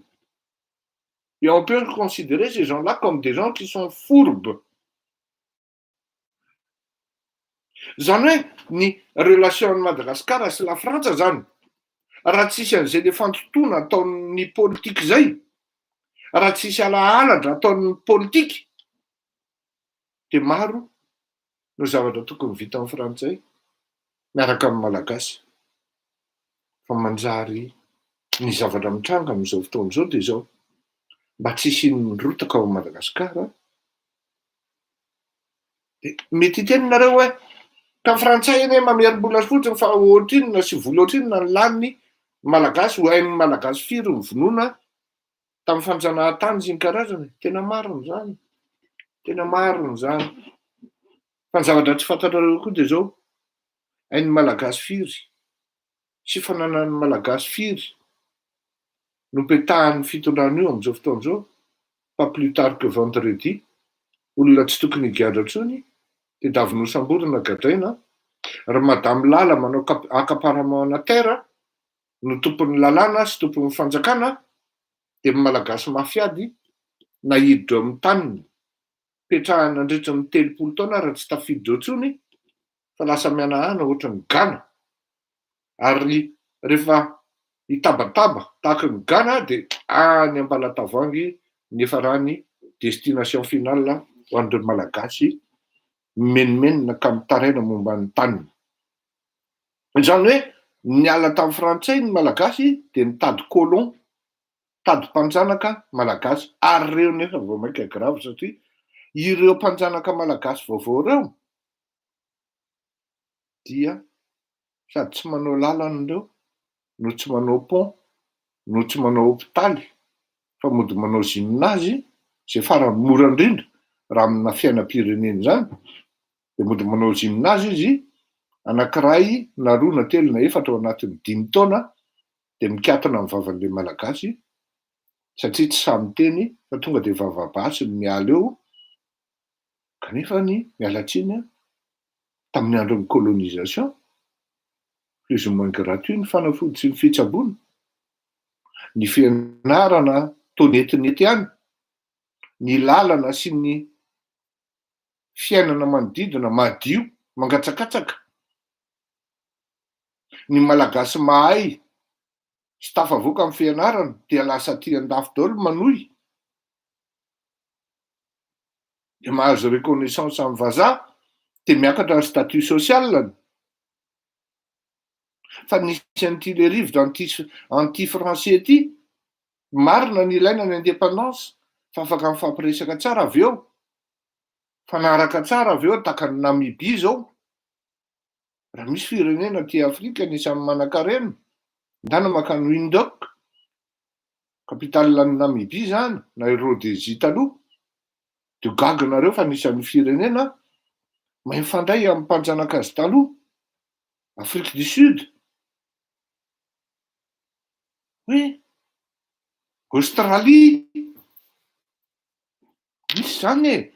Et on peut considérer ces gens-là comme des gens qui sont fourbes. Zany hoe ny relation ny Madagasikara sy la Frantsa zany raha tsisy an'izay le fantotoana ataon'ny politika zay raha tsisy alahalatra ataon'ny politika de maro no zavatra tokony vita amin'ny frantsay miaraka amin'ny malagasy fa manjary ny zavatra mitranga amin'izao fotoana izao de zao mba tsisy nirotaka ao Madagasikara de mety itenonareo hoe ka frantsay eny mamerim-bola fotsiny fa ohatrinona sy vola ohatrinona ny laniny malagasy ho hain'ny malagasy firy ny vonoana tamin'ny fanjanahantany sy ny karazany tena mariny zany fa ny zavatra tsy fantatrareo koa de zao hain'ny malagasy firy sy fananan'ny malagasy firy no petahan'ny fitondrana io amin'izao fotoana izao pas plus tard que vendredi olona tsy tokony higadra intsony de davy nosamborona gadraina raha madame lala manao accaparement terre no tompon'ny lalàna sy tompon'ny fanjakana de malagasy mafiady nahiditra eo amin'ny taniny petrahana nandritra ny 30 taona raha tsy tafiditra eo intsony fa lasa mianahana ohatra ny Gana ary rehefa hitabataba tahaka ny Gana de any Ambalatavoangy nefa rany destination finale ho an'ireo malagasy menimenina ka mitaraina momba ny taniny zany hoe niala tamin'ny frantsay ny malagasy de nitady colon tady mpanjanaka malagasy ary reo nefa vao maika grave satria ireo mpanjanaka malagasy vaovao reo dia sady tsy manao lalana reo no tsy manao pont no tsy manao hôpitaly fa mody manao gymnase zay farany mora indrindra raha amina fiainam-pirenena zany de mody manao gymnase izy anankiray na roa na telo na efatra ao anatin'ny 5 taona de mikatona amin'ny vavan'le malagasy satria tsy samy teny fa tonga de vavabasy ny miala eo kanefa ny mialatsiny tamin'ny andron'ny colonisation plus ou moins gratuit ny fanafody sy ny fitsaboana ny fianarana tonetinety ihany ny lalana sy ny fiainana manodidina madio mangatsakatsaka ny malagasy mahay sy tafavoaka amin'ny fianarana dia lasa tian-dafy daholo manohy de mahazo reconnaissance amin'ny vazaha de miakatra ny statut social fa nisy an'ity le rivotra anti-français ity marina ny ilaina ny indépendance fa afaka mifampiresaka tsara avy eo fanaraka tsara avy eo taka ny Namibia zao raha misy firenena ty Afrika nisan'ny manan-karena ndana makany Windhoek capitale-ny Namibia zany na Rhodesia taloha de gaganareo fa nisan'ny firenena mahay mifandray amin'ny mpanjanaka azy taloha Afrique du Sud oui Australie misy zany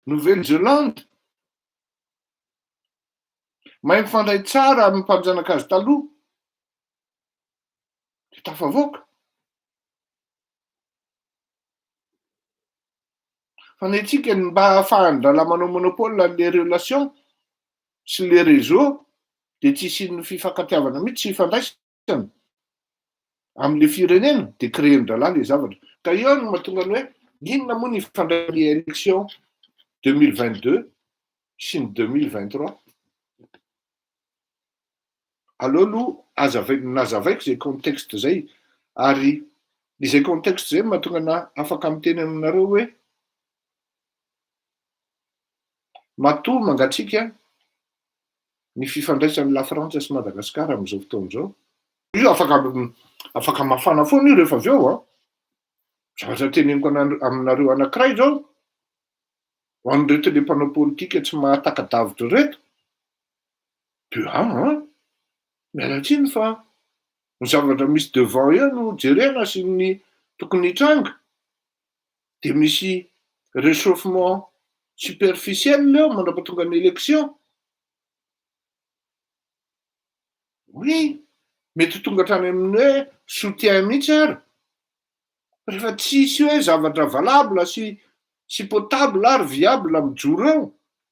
Nouvelle-Zélande mahay mifandray tsara amin'ny mpanjanaka azy taloha de tafavoaka fa ny antsika mba ahafahany manao monopole le relation sy le réseau de tsisy ny fifankatiavana mihitsy sy ifandraisana amin'le firenena de créen-dralahy le zavatra. Ka io no mahatonga ny hoe inona moa ny fandray élection 2022 sy ny 2023. Aleo aloha nazavaiko zay contexte zay, ary izay contexte zay mahatonga na afaka miteny aminareo hoe matoa mangatsika ny fifandraisan'ny La Frantsa sy Madagasikara amin'izao fotoana izao. Io afaka mafana foana io rehefa avy eo a. Zavatra teneniko aminareo anankiray zao, ho an'ireto le mpanao politika tsy mahatakadavitra reto, de miala tsiny fa ny zavatra misy devant eo no jerena sy ny tokony hitranga, de misy réchauffement superficiel eo mandrapatonga ny élection. Oui, mety tonga hatrany amin'ny hoe soutien mihitsy ary. Rehefa tsisy hoe zavatra valable sy potable ary viable mijoro eo,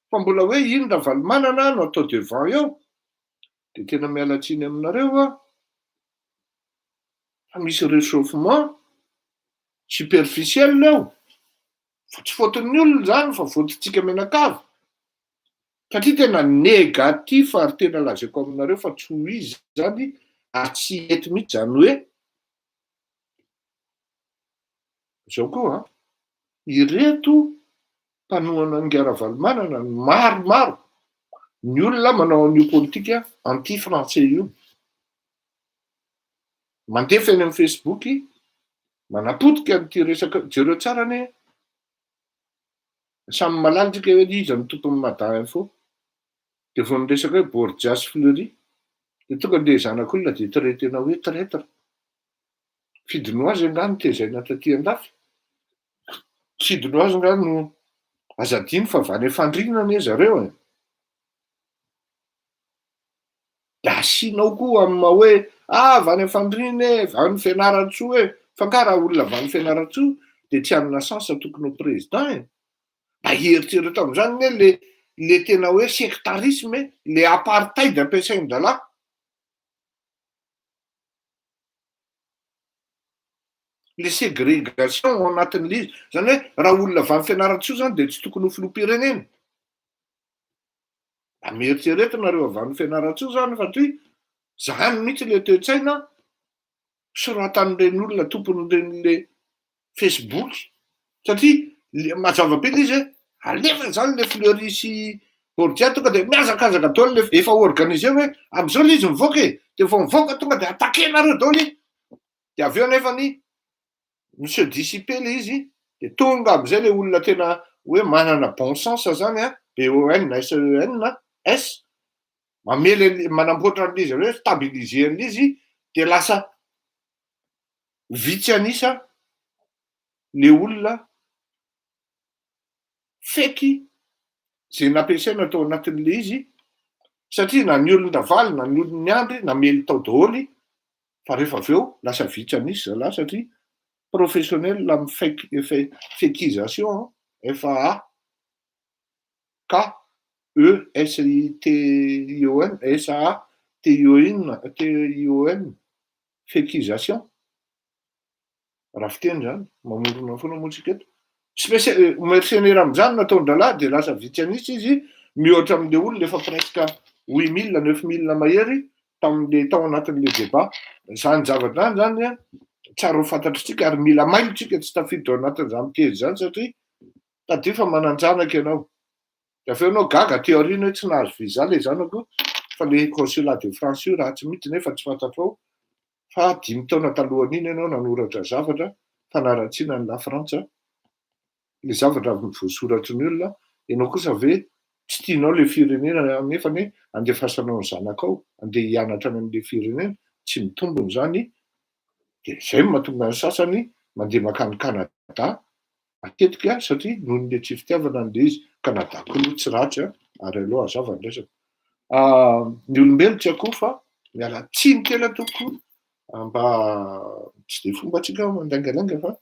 fa mbola hoe ino raha valimanana no atao devant eo, de tena miala tsiny aminareo a. Fa misy réchauffement superficiel eo. Fa tsy fotony olona zany fa fototsika menakavy. Satria tena négatif ary tena lazaiko aminareo fa tsy ho izy zany ary tsy ety mihitsy zany hoe zao koa ireto mpanohana angara valimanana maromaro ny olona manao an'io politika anti-français io. Mandefa eny amin'ny Facebook, manapotika n'ity resaka jereo tsara ne samy malalitsika hoe iza ny tompony Mada Info. De vao niresaka hoe Borjas Fleury, de tonga de zanak'olona de traitena hoe traître. Fidinoazy angano tezaina taty andafy. Fidinoazy angano no azadiny fa vany fandrinana ne zareo e. De asinao koa amin'ny hoe vany fandrina e, vany fianaratsoa e. Fa karaha olona vany fianaratsoa de tsy hanana sansa tokony ho président e. Mba hieritrereto amin'izany ne le tena hoe sectarisme, le apartheid ampiasain-dralahy. Le ségrégation ao anatin'le izy. Zany hoe raha olona vany fianaratsoa zany de tsy tokony ho filoham-pirenena. Mba mieritrereto nareo avany fianaratsoa zany satria zany mihitsy le toe-tsaina soratan'ireny olona tompon'ireny Facebook. Satria mazava be izy alefa zany le Fleury sy Borjas tonga de miazakazaka daholo le efa organisé hoe am'izao le izy mivoaka e, de vao mivoaka tonga de attaquenareo daholo. De avy eo nefany se dissiper le izy, de tonga am'izay le olona tena hoe manana bon sens zany a, BON, SEN, S, mamely manamboatra an'izy hoe stabiliser an'izy, de lasa vitsy anisa le olona feky zay nampiasaina tao anatin'le izy, satria na ny olona davaly na ny olona ny andry namely tao daholy, fa rehefa avy eo lasa vitsy anisa zalahy satria professionnel amin'ny fékisation, FAA, KESITION, SAA, TION, fékisation. Raha fiteny zany, mamorona foana motsika eto. Mercenaire amin'izany nataon-dralahy de lasa vitsy anisa izy, mihoatra amin'le olona efa presque 8 000, 9 000 mahery tamin'le tao anatin'le débat. Zany zavatra zany a tsara ho fantatritsika ary mila mailotsika tsy tafiditra ao anatin'izany kely zany satria tadio fa mananjanaka ianao. De avy eo anao gaga teo aoriana hoe tsy nahazo visa le zanako, fa le consulat de France io raha tsy mity nefa tsy fantatrao fa 5 taona talohan'iny ianao nanoratra zavatra fanaratsiana ny La Frantsa. Le zavatra avy voasoratry ny olona, ianao kosa ve tsy tianao le firenena nefa ne andefasanao ny zanakao andeha hianatra any amin'le firenena, tsy mitombony zany. De zay mahatonga ny sasany mandeha makany Canada matetika satria noho le tsy fitiavana an'le izy. Canada koa tsy ratsy ary aloha azava ny resaka. Ny olombelo tsy akoho fa miala tsiny kely atoko mba tsy de fomba atsika mandangalanga fa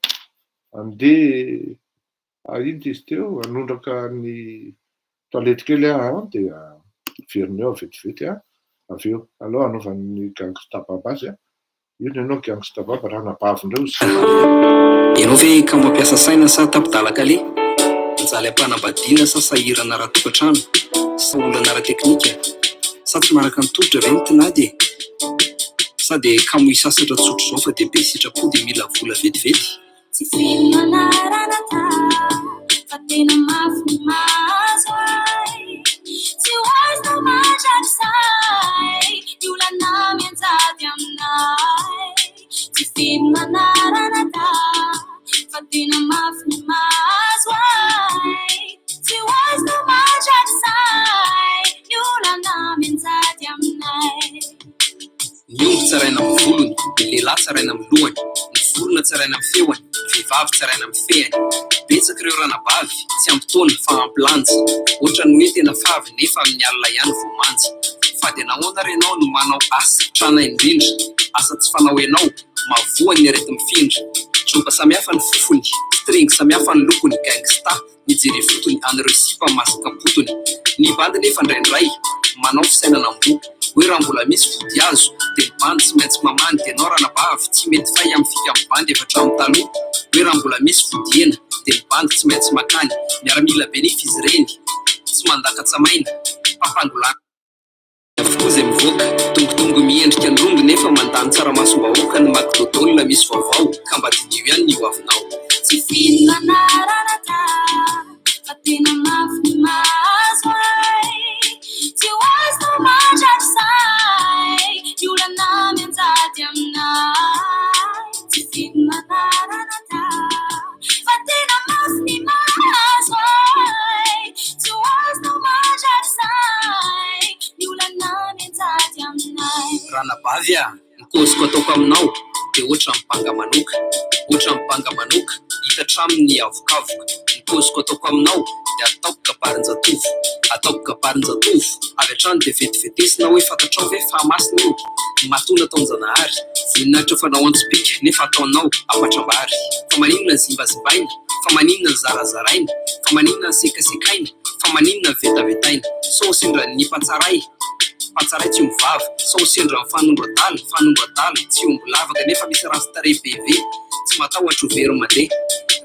andeha ino izy teo anondraka ny toilette kely de verina eo vetivety avy eo aloha anaovan'ny gangsta babazy io ny ianao gangsta baba raha nabavindreo sy ianao ve ka mampiasa saina sa tapidalaka le mijaly ampanambadiana sa sahirana ara-tokantrano sa olana ara-teknika sa tsy maraka nitoditra ve ny tinady sady kamo isasatra tsotro zao fa dia be sitrapo dia mila vola vetivety tsy fimanarana ta fa tena mafy mazo ay tsy hoazo matratr'izay iolana mianjady aminay tsy fimanarana ta fa tena mafy mazo ay tsy hoazo matratr'izay iolana mianjady aminay ny omby tsaraina amin'ny volony ny lehilahy tsaraina amin'ny lohany ny volona tsaraina amin'ny feoany ny vehivavy tsaraina amin'ny fehany betsaka ireo ranabavy tsy ampitaona fa ampilanja ohatra ny hoe tena favy nefa amin'ny alina ihany vao manjy fady anahoana renao no manao asa trana indrindra asa tsy fanao ianao mavoany ny arety mifindra joba samihafa ny fofony string samihafa ny lokony gangsta mijery fotony an'ireo sipa masaka potony ny bandy nefa indraindray manao fisainana amboa hoe raha mbola misy vody azo dia ny bandy tsy maintsy mamany dia anao ranabavy tsy mety fay amin'ny fika amin'ny bandy efatra amin'ny taloha hoe raha mbola misy vody hena dia ny bandy tsy maintsy makany miaramila be nefa izy ireny tsy mandaka-tsamaina pampandolana avokoa izay mivoaka tongotongo miendrika ny rongo nefa mandany tsaramasom-bahoaka ny makidodolona misy vaovao ka mba dinio ihany ny hoavinao tsy fimanarana ta fa tena mafy mazo ay tsy hoazo matratr'izay iolana mianjady aminay tsy fimanarana ta fa tena mafy mazo ay tsy hoazo matratr'izay iolana mianjady aminay ranabavy a ny koziko ataoko aminao dia ohatra mipanga manoka ohatra mipanga manoka hita traminy avokavoka ny koziko ataoko aminao dia ataoko kabarin-jatovo ataoko kabarin-jatovo avy hatrany dia vetivetesina hoe fantatrao ve fahamasina io matona taonjanahary voninahitra fanao antsopika nefa ataonao apatram-bary fa maninona ny zimbazimbaina fa maninona ny zarazaraina fa maninona ny sekasekaina fa maninona ny vetavetaina sao sendra ny mpatsaray patsaray tsy mivava sao sendra ny fanondro-adala tsy ombo lavaka nefa misy ratsy tarehibe tsy matahotra ho very mandeha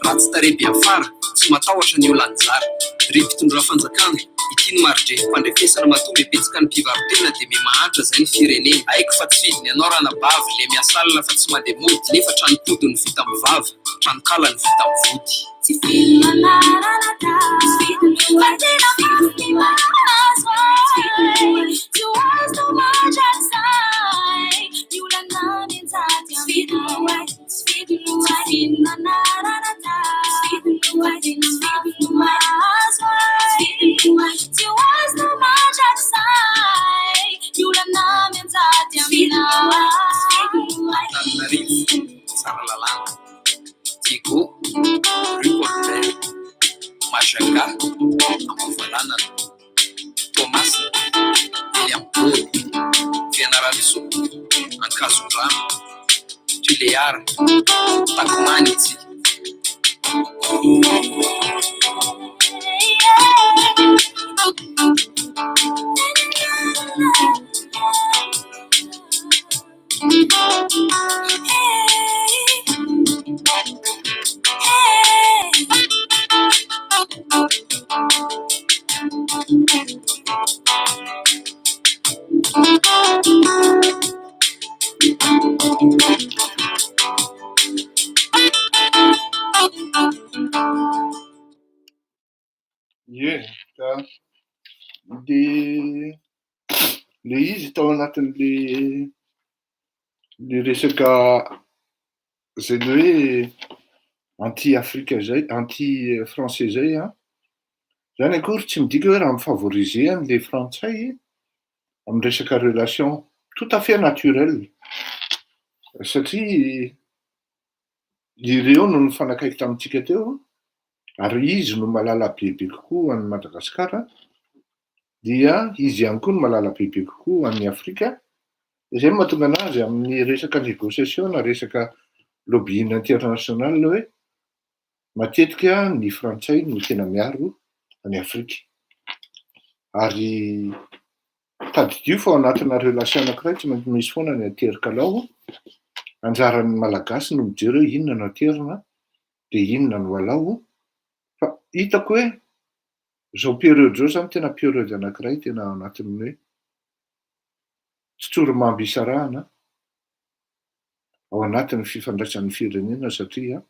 ratsy tarehibe afara tsy matahotra ny olanjara ry-mpitondra fanjakana ity ny maridre mpandrefesana matomby betsaka ny mpivarotena dia mimahantra zay ny firenena haiko fa tsy fidiny ianao ranabavy le miasalina fa tsy mandeha mody nefa tranopody ny vita mivava tranokala ny vita mivody tsy fimanarana ta fa tena mafy mazo ay tsy hoazo matratr'izay iolana mianjady aminay tsy fimanarana ta fa tena mafy mazo ay tsy hoazo matratr'izay iolana mianjady aminay Tananarivo tsara lalàna Tigo Ricolbert Majanga Amavoalanana Thomas William Paul Fianarariso Ankazondrano Tuleara Takomanitsy dia le izy tao anatin'le resaka zay ny hoe anti-afrika zay anti-français zay a zany akory tsy midika hoe raha mifavoriser an'le frantsay amin'ny resaka relation tout à fait naturel satria ireo no nifanakaiky tamintsika teo ary izy no malala bebe kokoa an'ny Madagasikara dia izy ihany koa no malala bebe kokoa an'ny Afrika izay mahatonga anazy amin'ny resaka négociation na resaka lobbying international hoe matetika ny frantsay no tena miaro any Afrika ary tadidio fa anatina relation anankiray tsy maintsy misy foana ny aterikalao anjaran'ny malagasy no mijery hoe inona no aterina dia inona no alao. Fa hitako hoe zao période zao zany tena période anankiray tena ao anatin'ny hoe tsotsorimamby isarahana ao anatin'ny fifandraisan'ny firenena satria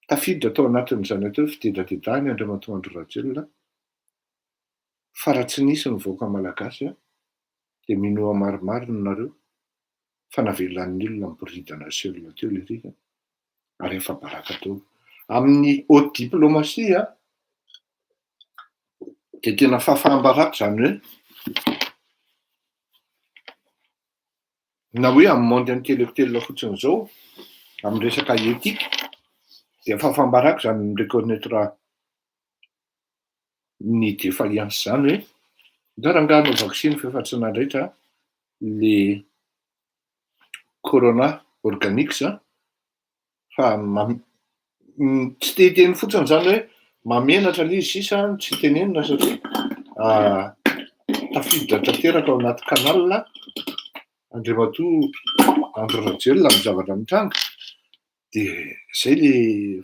tafiditra tao anatin'izany atao fitedratedahany Andriamatoa Andry Rajoelina fa raha tsy nisy ny vahoaka malagasy dia minoa marimarina nareo fa navelan'ny olona miboridana selona teo le rika ary efa baraka tao amin'ny haute diplomatie dia tena fahafahambaraka zany hoe na hoe amin'ny monde intellectuel fotsiny zao amin'ny resaka etika dia fahafahambaraka zany mireconnaître ny défaillance zany hoe ndarangano vaccine fefatsy nandraitra le corona organique zany fa tsy teteny fotsiny zany hoe mamenatra le izy sisa tsy tenenina satria tafiditra tanteraka ao anaty canal Andriamatoa Andry Rajoelina amin'ny zavatra mitranga dia zay le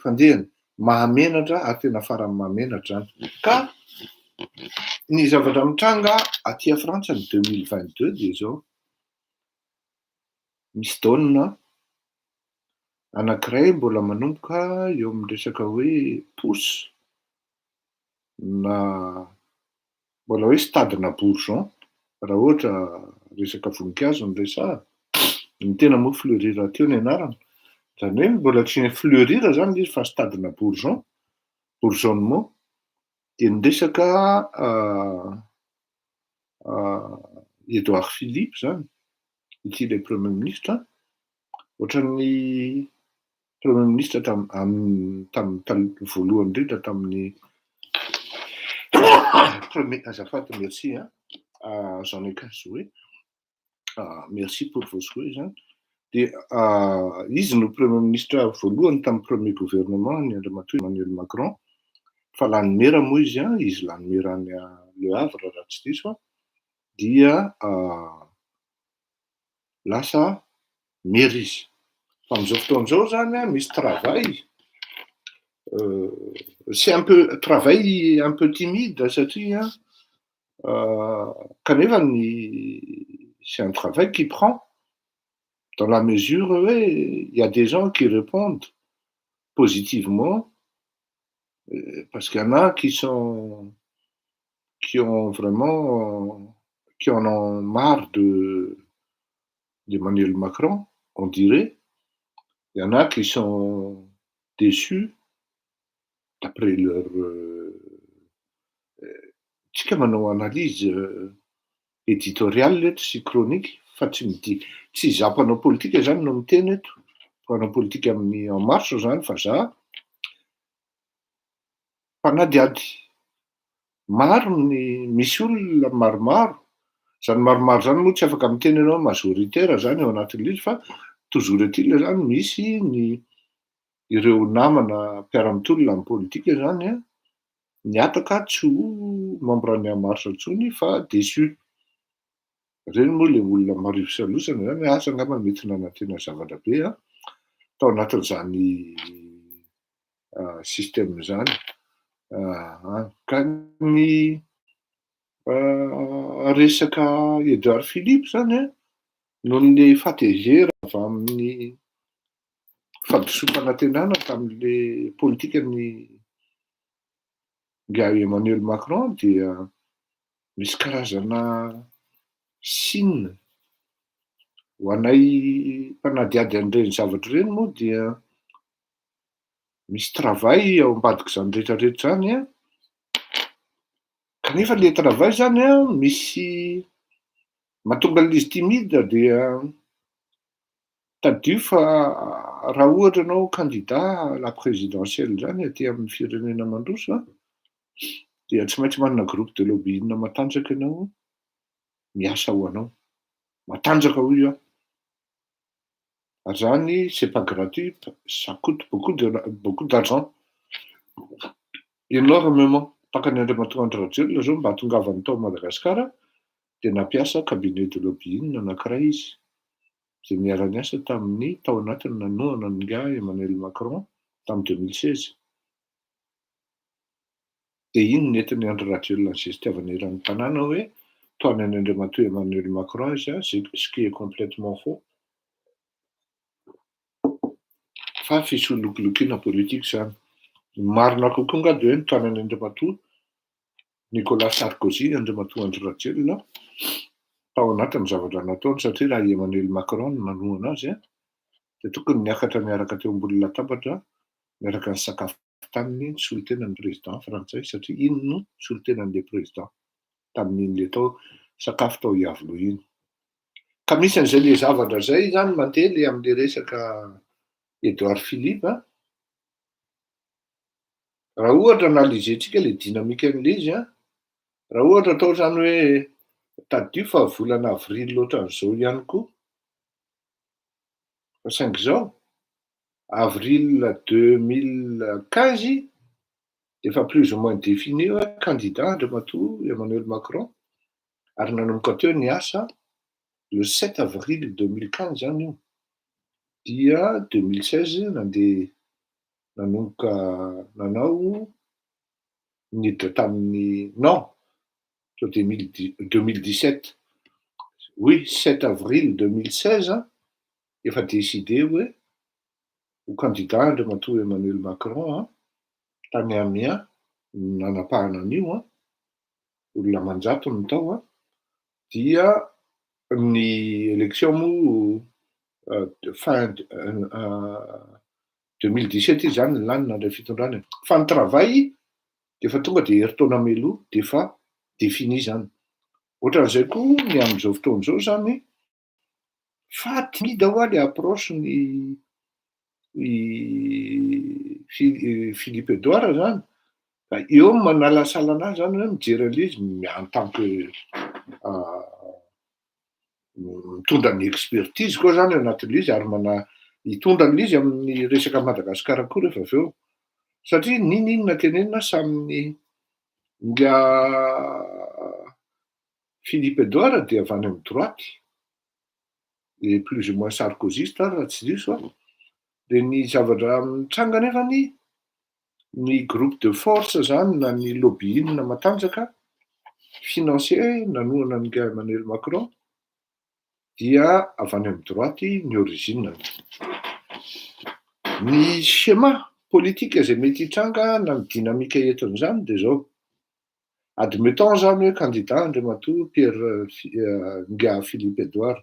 fandehany mahamenatra ary tena farany mahamenatra zany ka ny zavatra mitranga aty a Frantsa ny 2022 dia zao misy daonina anankiray mbola manomboka eo amin'ny resaka hoe posy na mbola hoe stadina bourgeon raha ohatra resaka voninkazo ny resaha ny tena moa fleurira teo ny anarana zany hoe mbola tsy fleurira zany izy fa stadina bourgeonnement dia ny resaka Edouard Philippe zany ity le premier ministre ohatran'ny premier ministre tamin'ny voalohany indrindra tamin'ny premier azafady merci Jean-Luc Zoé merci pour vos souhaits zany dia izy no premier ministre voalohany tamin'ny premier gouvernement ny Andriamatoa Emmanuel Macron fa lany mera moa izy lany mera any Le Havre raha tsy diso dia lasa maire izy fa amin'izao fotoan'izao zany misy travail c'est un peu travail un peu timide satria kanefa c'est un travail qui prend dans la mesure où il y a des gens qui répondent positivement parce qu'il y en a qui ont marre d'Emmanuel Macron, on dirait. Il y en a qui sont déçus d'après leur tsika manao analyse éditoriale eto sy chronique fa tsy za mpanao politika zany no miteny eto mpanao politika amin'ny En Marche zany fa za mpanadiady maro ny misy olona maromaro zany maromaro zany moa tsy afaka miteny ianao majoritaire zany ao anatin'izy fa toujours est-il zany misy ireo namana mpiara-mitolona amin'ny politika zany niataka tsy ho membre ny En Marche intsony fa déçu reny moa le olona marivo salosana zany asa angamba mety nanantena zavatra be tao anatin'izany système zany ka ny resaka Edouard Philippe zany noho le fatezera avy amin'ny fahadisom-panantenana tamin'le politikan'ny gars Emmanuel Macron dia misy karazana signe ho anay mpanadiady an'ireny zavatra ireny moa dia misy travail ao ambadika zany rehetrarehetra zany kanefa le travail zany misy mahatonga an'izy timide dia tadio fa raha ohatra anao candidat la présidentielle zany aty amin'ny firenena mandroso dia tsy maintsy manana groupe de lobbying matanjaka ianao miasa ho anao matanjaka hoy io ary zany c'est pas gratuit ça coûte beaucoup d'argent énormément takany Andriamatoa Andry Rajoelina zao mba hatongavany tao Madagasikara dia nampiasa cabinet de lobbying anankiray izy zay niara-niasa tamin'ny tao anatiny nanohana nga Emmanuel Macron tamin'ny 2016. Dia iny nentiny André Rajoelina izay fitiavana iran'ny tanàna hoe toana ny Andriamatoa Emmanuel Macron izy ce qui est complètement faux. Fa fisolokolokina politique zany. Marina kokoa angady hoe nitoana ny Andriamatoa Nicolas Sarkozy, Andriamatoa André Rajoelina tao anatiny zavatra nataony satria raha Emmanuel Macron nanohana azy dia tokony niakatra miaraka teo ambony latabatra miaraka ny sakafo taminy ny solon-tenan'ny président frantsay satria iny no solon-tenan'ilay président tamin'iny le tao sakafo tao iavolo iny. Ka misy an'izay le zavatra zay zany mantely amin'le resaka Edouard Philippe. Raha ohatra analizentsika le dinamika an'le izy raha ohatra atao zany hoe tadio fa volana avril loatran'izao ihany koa fa saingy zao avril 2015 efa plus ou moins défini hoe candidat Andriamatoa Emmanuel Macron ary nanomboka teo ny asa le 7 avril 2015 zany io. Dia 2016 nandeha nanomboka nanao niditra tamin'ny non 2017 oui 7 avril 2016 efa décidé hoe ho candidat Andriamatoa Emmanuel Macron tany Amiens nanapahana an'io olona manjato ny tao dia ny élection moa fin 2017 izy zany lanina ndray fitondrana. Fa ny travail dia efa tonga dia herintaona meloa dia efa défini zany. Ohatran'izay koa ny amin'izao fotoan'izao zany fa timide ho le approche ny Philippe Edouard zany. Fa eo manalasala anazy zany hoe mijery an'izy en tant que mitondra ny expertise koa zany anatin'izy ary hitondra an'izy amin'ny resaka Madagasikara koa rehefa avy eo. Satria ninona tenenina saminy nga Philippe Edouard dia avy any amin'ny droite et plus ou moins sarkoziste raha tsy diso dia ny zavatra mitranga nefa ny groupe de force zany na ny lobbying matanjaka financier nanohana nga Emmanuel Macron dia avy any amin'ny droite ny origine. Ny schéma politique izay mety hitranga na ny dynamique entin'izany dia zao. Admettons zany hoe candidat Andriamatoa nga Philippe Edouard.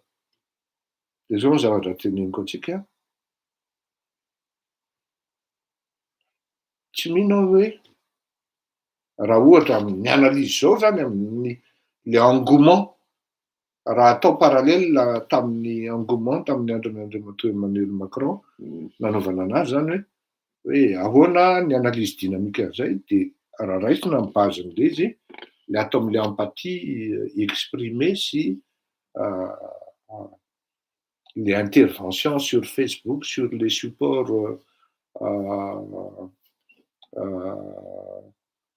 Dia zao ny zavatra teneniko antsika. Tsy mino hoe raha ohatra ny analyse zao zany amin'ny le engouement raha atao parallèle tamin'ny engouement tamin'ny andron'ny Andriamatoa Emmanuel Macron nanaovana anazy zany hoe ahoana ny analyse dynamique an'izay dia raha raisina ny basen'le izy le atao amin'le empathie exprimée sy les interventions sur Facebook, sur les supports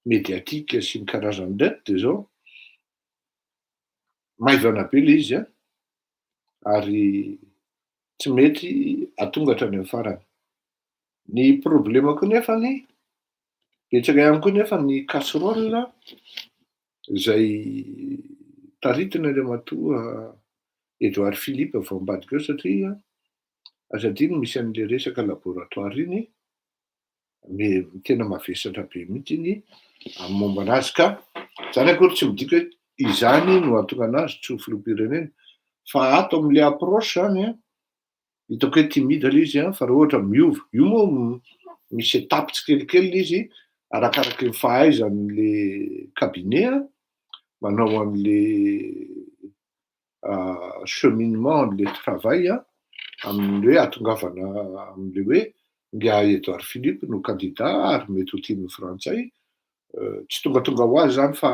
médiatiques sy ny karazany reto dia zao maivana be le izy ary tsy mety atongatra any amin'ny farany. Ny problema koa nefany betsaka ihany koa nefa ny casserole izay taritina Andriamatoa Edouard Philippe vao ambadika eo satria aza adino misy an'le resaka laboratoire iny tena mavesatra be mihitsy iny amin'ny momba anazy ka zany akory tsy midika hoe izany no atonga anazy tsy ho filoham-pirenena fa ato amin'le approche zany hitako hoe timide le izy fa raha ohatra miova io moa misy étape tsikelikely izy arakaraky ny fahaizan'le cabinet manao an'le cheminement le travail amin'ny hoe atongavana amin'le hoe nga Edouard Philippe no candidat ary mety ho tian'ny frantsay tsy tonga ho azy zany fa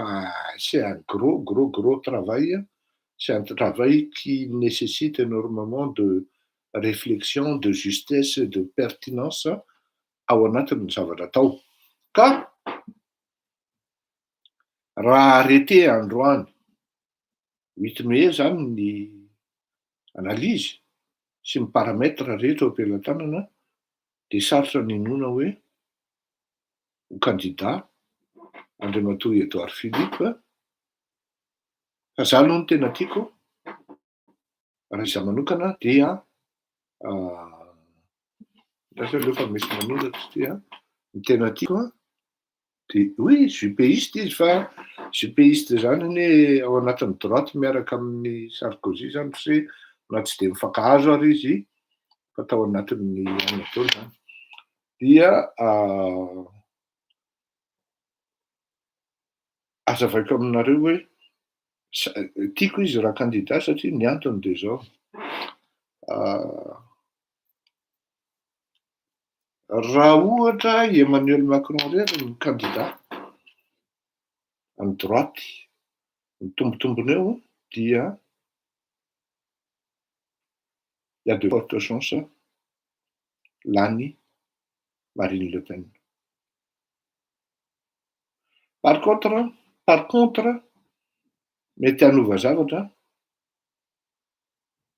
c'est un gros travail, c'est un travail qui nécessite énormément de réflexion, de justesse et de pertinence ao anatin'ny zavatra atao. Ka raha arrêté androany 8 mai zany ny analyse sy ny parametra rehetra eo ampelantanana dia sarotra ninona hoe ho candidat Andriamatoa Edouard Philippe fa za aloha no tena tiako raha izaho manokana dia alefa misy manoratra ty ny tena tiako dia oui jupéiste izy fa jupéiste zany anie ao anatin'ny droite miaraka amin'ny Sarkozy zany se na tsy dia mifankahazo ary izy fa tao anatin'ny anatolo zany dia azavaiko aminareo hoe tiako izy raha candidat satria ny antony dia zao raha ohatra Emmanuel Macron rery ny candidat any droite ny tombotombony eo dia il y a de fortes chances lany Marine Le Pen. Par contre mety hanova zavatra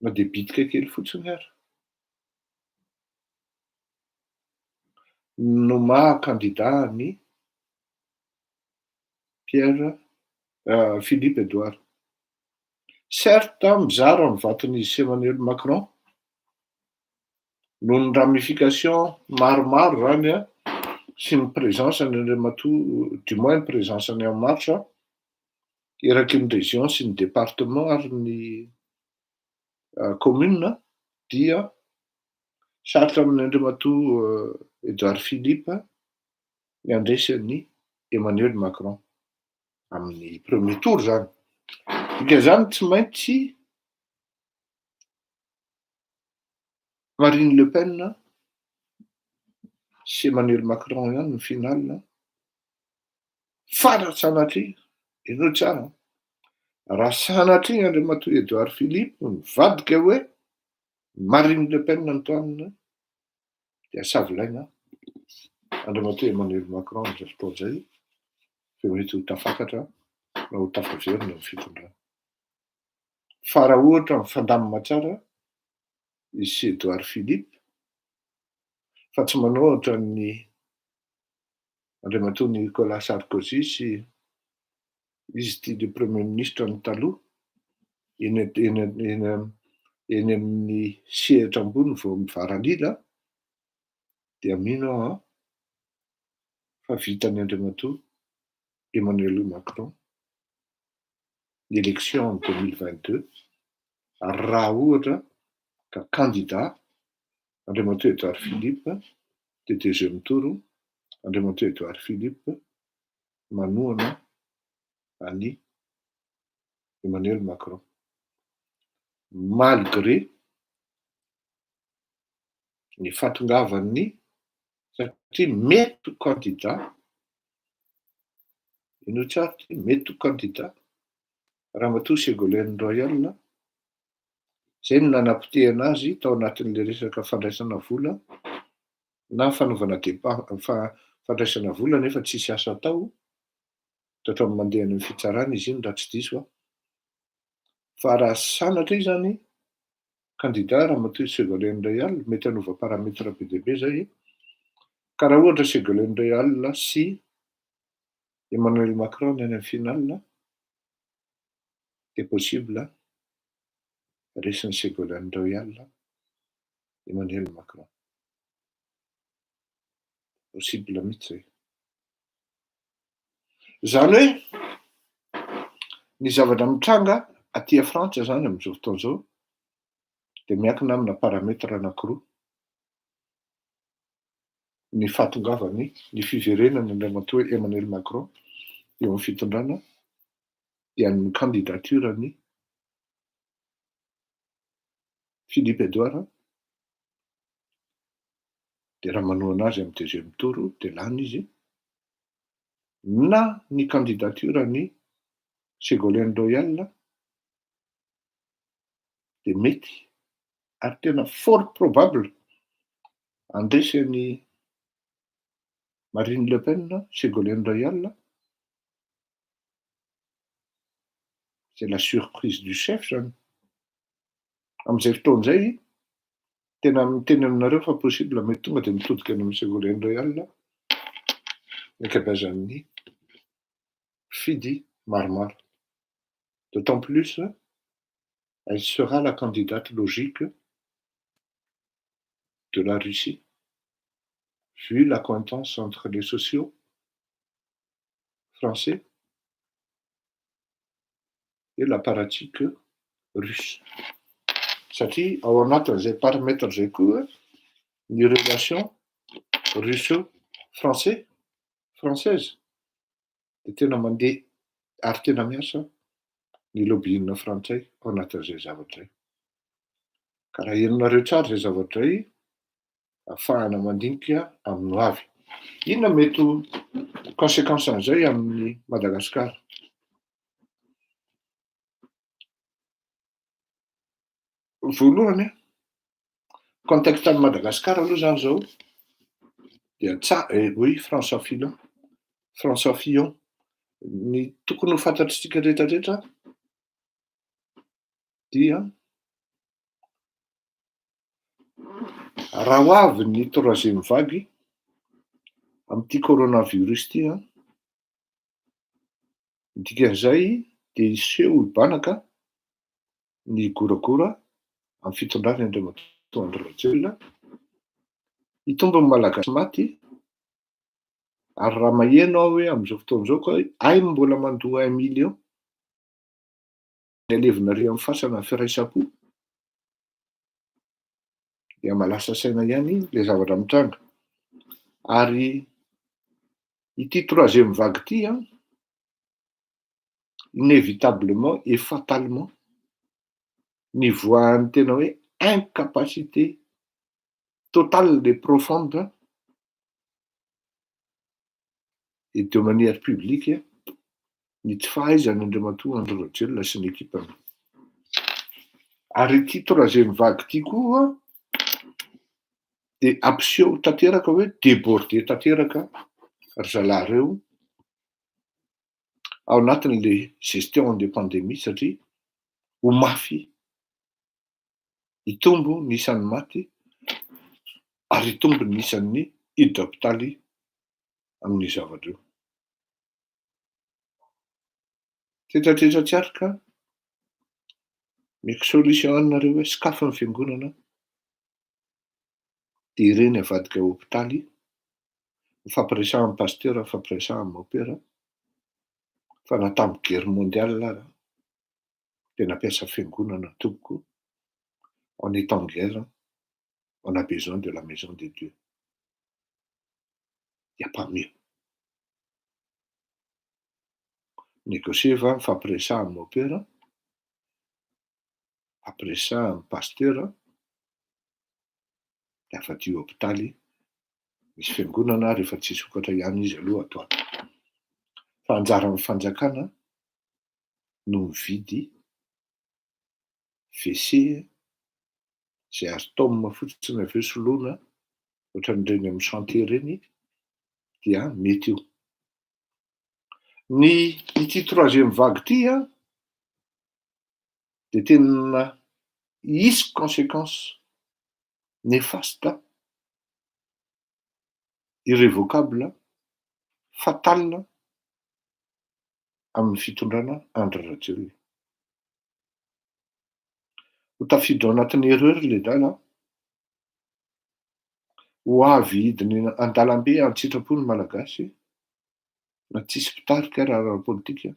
na dia bitika kely fotsiny ary no maha candidat ny Philippe Edouard. Certes mizara amin'ny vatan'izy Emmanuel Macron noho ny ramification maromaro zany sy ny présence ny Andriamatoa du moins ny présence ny En Marche eraky ny région sy ny département ary ny commune dia sarotra amin'ny Andriamatoa Edouard Philippe ny andresan'ny Emmanuel Macron amin'ny premier tour zany. Ika zany tsy maintsy Marine Le Pen sy Emmanuel Macron ihany ny finale fa raha sanatria ianao tsara raha sanatria Andriamatoa Edouard Philippe mivadika hoe Marine Le Pen nytoanina dia savolaina Andriamatoa Emmanuel Macron ny fotoan'izay fa mety ho tafakatra na ho tafaverina ny fitondrana fa raha ohatra mifandamina tsara izy sy Edouard Philippe fa tsy manao ohatra ny Andriamatoa Nicolas Sarkozy sy izy ty le premier ministre ny taloha eny amin'ny sehatra ambony vao mivaralila dia mino aho fa vitan'ny Andriamatoa Emmanuel Macron l'élection en 2022 raha ohatra ka candidat Andriamatoa Edouard Philippe de deuxième tour Andriamatoa Edouard Philippe manohana any Emmanuel Macron malgré ny fatongavany satria mety ho candidat ino tsara ty mety ho candidat Ramatoa Ségolène Royal zay no nanapotehana azy tao anatin'le resaka fandraisana vola na fanaovana fandraisana vola nefa tsisy asa tao totra mandeha ny fitsarana izy iny raha tsy diso fa raha sanatra izy zany candidat Ramatoa Ségolène Royal mety hanova parametre be dia be zay ka raha ohatra Ségolène Royal sy Emmanuel Macron ny any amin'ny finale dia possible resin'ny Ségolène Royal Emmanuel Macron possible mihitsy zay zany hoe ny zavatra mitranga aty Frantsa zany amin'izao fotoan'izao dia miankina amina parametre anankiroa ny fatongavany ny fiverenany Andriamatoa Emmanuel Macron eo amin'ny fitondrana dia ny candidaturany Philippe Edouard dia raha manohana azy amin'ny deuxième tour dia lany izy na ny candidaturany Ségolène Royal dia mety ary tena fort probable andresan'ny Marine Le Pen Ségolène Royal c'est la surprise du chef zany amin'izay fotoan'izay tena miteny aminareo fa possible mety tonga de mitodika any amin'ny Ségolène Royal ankabeazan'ny fidy maromaro. D'autant plus, elle sera la candidate logique de la Russie, vu l'acquaintance entre les sociaux français et l'apparatique russe. Satria ao anatin'izay paramètre zay koa ny relation russo-française de tena mandeha ary tena miasa ny lobbying frantsay ao anatin'izay zavatra zay. Ka raha henonareo tsara zay zavatra zay, ahafahana mandinika amin'ny ho avy. Inona mety ho conséquence an'izay amin'ny Madagasikara? Voalohany contexte any Madagasikara aloha zany zao dia oui, François Fillon ny tokony ho fantatritsika rehetrarehetra dia raha ho avy ny troisième vague amin'ity coronavirus ty dikan'izay de iseho hibanaka ny goragora amin'ny fitondrany Andriamatoa Andry Rajoelina, hitombo ny malagasy maty, ary raha maheno aho hoe amin'izao fotoan'izao koa ay mbola mandoa 1 million ny alevinareo amin'ny fasana firaisam-po dia malasa saina ihany le zavatra mitranga. Ary ity troisième vague ty inévitablement et fatalement nivoahan'ny tena hoe incapacité totale et profonde et de manière publique ny tsy fahaizany Andriamatoa Andry Rajoelina sy ny ekipany. Ary ity troisième vague ty koa de ampiseho tanteraka hoe débordé tanteraka ry zalareo ao anatin'le gestion de pandémie satria ho mafy hitombo ny isan'ny maty ary hitombo ny isan'ny hiditra hôpitaly amin'ny zavatra io. Tetratrehitra tsy ary ka meko solution anareo hoe sakafo ny fiangonana de ireny avadika hôpitaly, mifampiresaha amin'ny pasteur, mifampiresaha amin'ny mopera, fa na tamin'ny guerre mondiale ary de nampiasa fiangonana tompoko. En étant en guerre, on a besoin de la maison de Dieu. Il n'y a pas mieux. Négocier va mifampiresaha amin'ny mopera, mifampiresaha amin'ny pasteur, de afadio hôpitaly, misy fiangonana rehefa tsy sokatra ihany izy aloha atao. Fa anjaran'ny fanjakana no mividy WC zay azo taomina fotsiny avy eo soloina ohatran'ireny amin'ny chantier reny dia mety io. Ity troisième vague ty de tena hisy conséquence néfaste, irrévocable, fatale amin'ny fitondrana Andry Rajoelina. Ho tafiditra ao anatin'ny erreur le dala, ho avy hidiny an-dalambe an-tsitrapo ny malagasy na tsisy mpitarika raha ara-politika,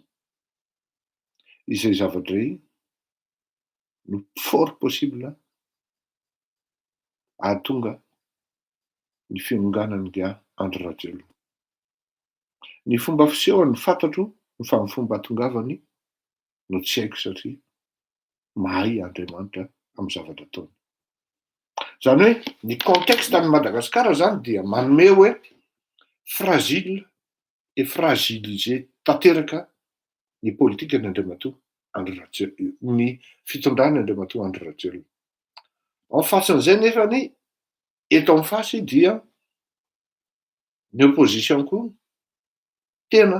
izay zavatra zay no fort possible ahatonga ny fiangonan'ny Andry Rajoelina. Ny fomba fisehony fantatro fa ny fomba hatongavany no tsy haiko satria mahay Andriamanitra amin'ny zavatra ataony. Zany hoe ny contexte any Madagasikara zany dia manome hoe fragile et fragilisé tanteraka ny politika ny Andriamatoa Andry Rajoelina, ny fitondrany Andriamatoa Andry Rajoelina. En face an'izay nefany eto amin'ny fasy dia ny opposition koa tena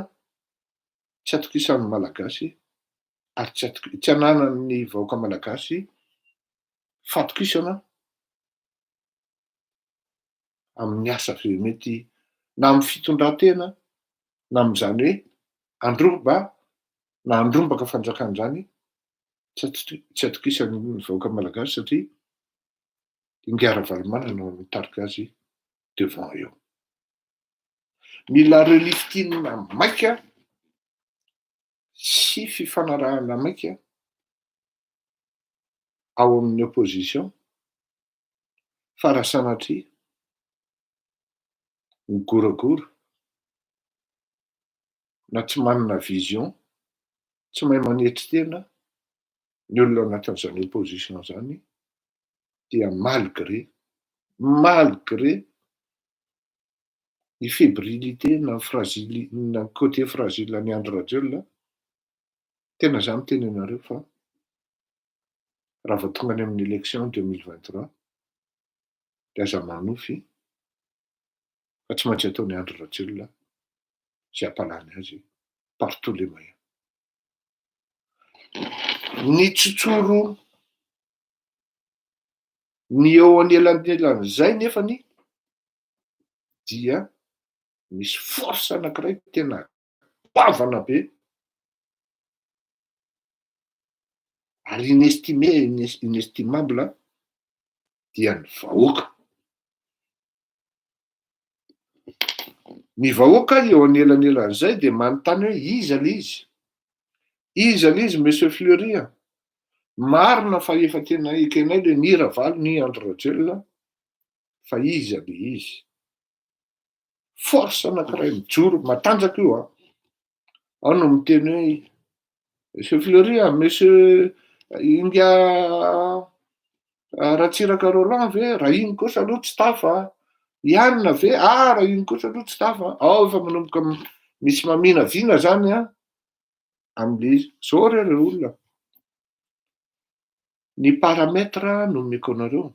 tsy atokisan'ny malagasy ary tsy ananan'ny vahoaka malagasy fatokisana amin'ny asa ve mety na amin'ny fitondran-tena na amin'izany hoe androba na andrombaka fanjakan'izany tsy atokisan'ny vahoaka malagasy satria ingara valomana no mitarika azy devant eo. Mila reliftina maika sy fifanarahana maika ao amin'ny opposition fa raha sanatria migoragora na tsy manana vision tsy mahay manetry tena ny olona anatin'izany opposition zany dia malgré ny fébrilité na na côté fragile ny Andry Rajoelina tena za miteny anareo fa raha vao tonga any amin'ny élection 2023 dia aza manofy fa tsy maintsy ataony Andry Rajoelina zay ampalany azy partout les moyens. Ny tsotsoro ny eo anelan'elan'izay nefany dia misy force anankiray tena bavana be ary inestimable dia ny vahoaka. Ny vahoaka eo anelan'elan'izay dia manontany hoe iza le izy? Iza le izy Monsieur Fleury? Marina fa efa tena ekenay le nira valo ny Andry Rajoelina fa iza le izy? Force anankiray mijoro matanjaka io a. Ao no miteny hoe Monsieur Fleury, Monsieur inga Ratsiraka Roland ve? Raha iny kosa aloha tsy tafa. Ianona ve? Raha iny kosa aloha tsy tafa. Ao efa manomboka misy maminavina zany a amin'le zao reo olona. Ny parametra no meko anareo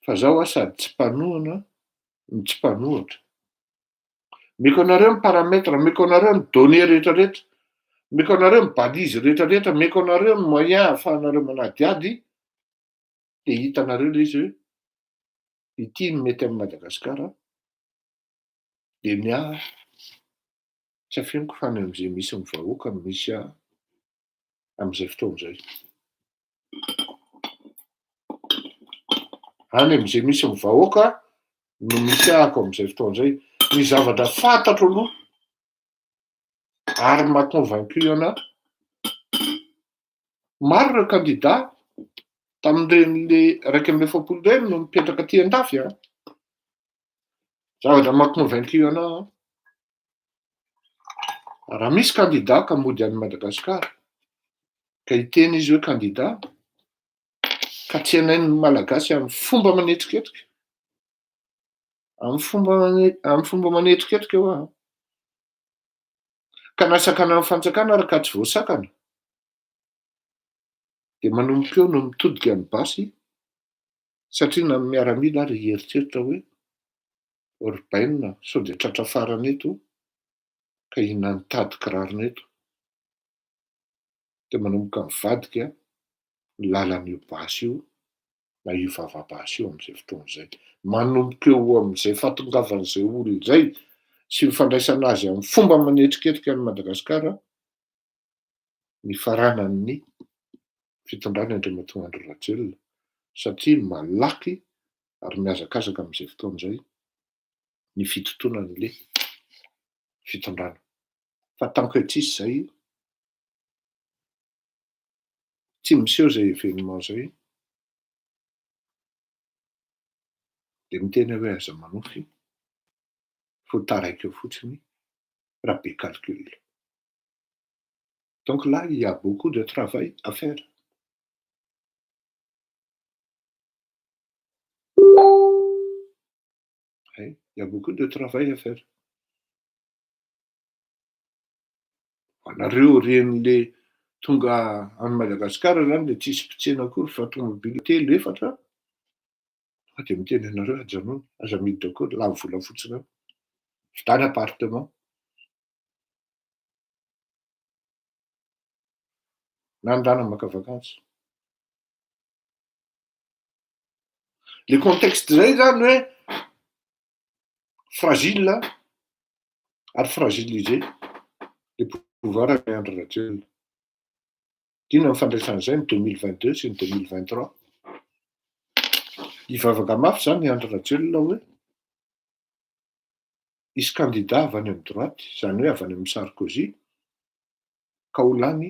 fa zaho a sady tsy mpanohana no tsy mpanohatra. Meko anareo ny parametra, meko anareo ny données rehetrarehetra, meko anareo ny balise rehetrarehetra, meko anareo ny moyen ahafahanareo manady ady dia hitanareo le izy hoe ity no mety amin'ny Madagasikara dia ny tsy afianako fa any amin'izay misy ny vahoaka no misy amin'izay fotoan'izay. Any amin'izay misy ny vahoaka no misy ahako amin'izay fotoan'izay. Ny zavatra fantatro aloha ary maha-convaincu anahy maro ireo candidat tamin'ireny raiky amby efapolo ireny no mipetraka aty an-dafy a. Zavatra maha-convaincu anahy raha misy candidat ka mody any Madagasikara ka hiteny izy hoe candidat ka tsy hainainy malagasy amin'ny fomba manetriketrika, amin'ny fomba manetriketrika eo aho ka nasakana amin'ny fanjakana raha ka tsy voasakana dia manomboka eo no mitodika ny basy satria na miaramila ary hieritreritra hoe Urbaine sao dia tratra farana eto ka inona ny tady kirarona eto dia manomboka mivadika ny lalan'io basy io na io vava-basy io amin'izay fotoan'izay. Manomboka eo amin'izay fahatongavan'izay olona izay sy mifandraisana azy amin'ny fomba manetriketrika any Madagasikara ny faranan'ny fitondrana Andriamatoa Andry Rajoelina satria malaky ary mihazakazaka amin'izay fotoan'izay ny fitotoana an'le fitondrana. Fa t'ankoatr'izy izay tsy miseho izay événement izay dia miteny hoe aza manofy faut taraiky eo fotsiny raha be calcul. Donc là, il y a beaucoup de travail à faire. Il y a beaucoup de travail à faire. Anareo ren'le tonga any Madagasikara zany le tsisy mpitsena akory fa tomobily telo efatra dia miteny anareo ajanony, aza miditra akory lava vola fotsiny ao. Vidana appartement. Na andana maka vakansy. Le contexte zay zany hoe fragile ary fragilisé le pouvoir André Rajoelina. Dina mifandraisan'izay ny 2022 sy ny 2023. Hivavaka mafy zany ny André Rajoelina hoe hisy candidat avy any amin'ny droite, zany hoe avy any amin'ny Sarkozy, ka ho lany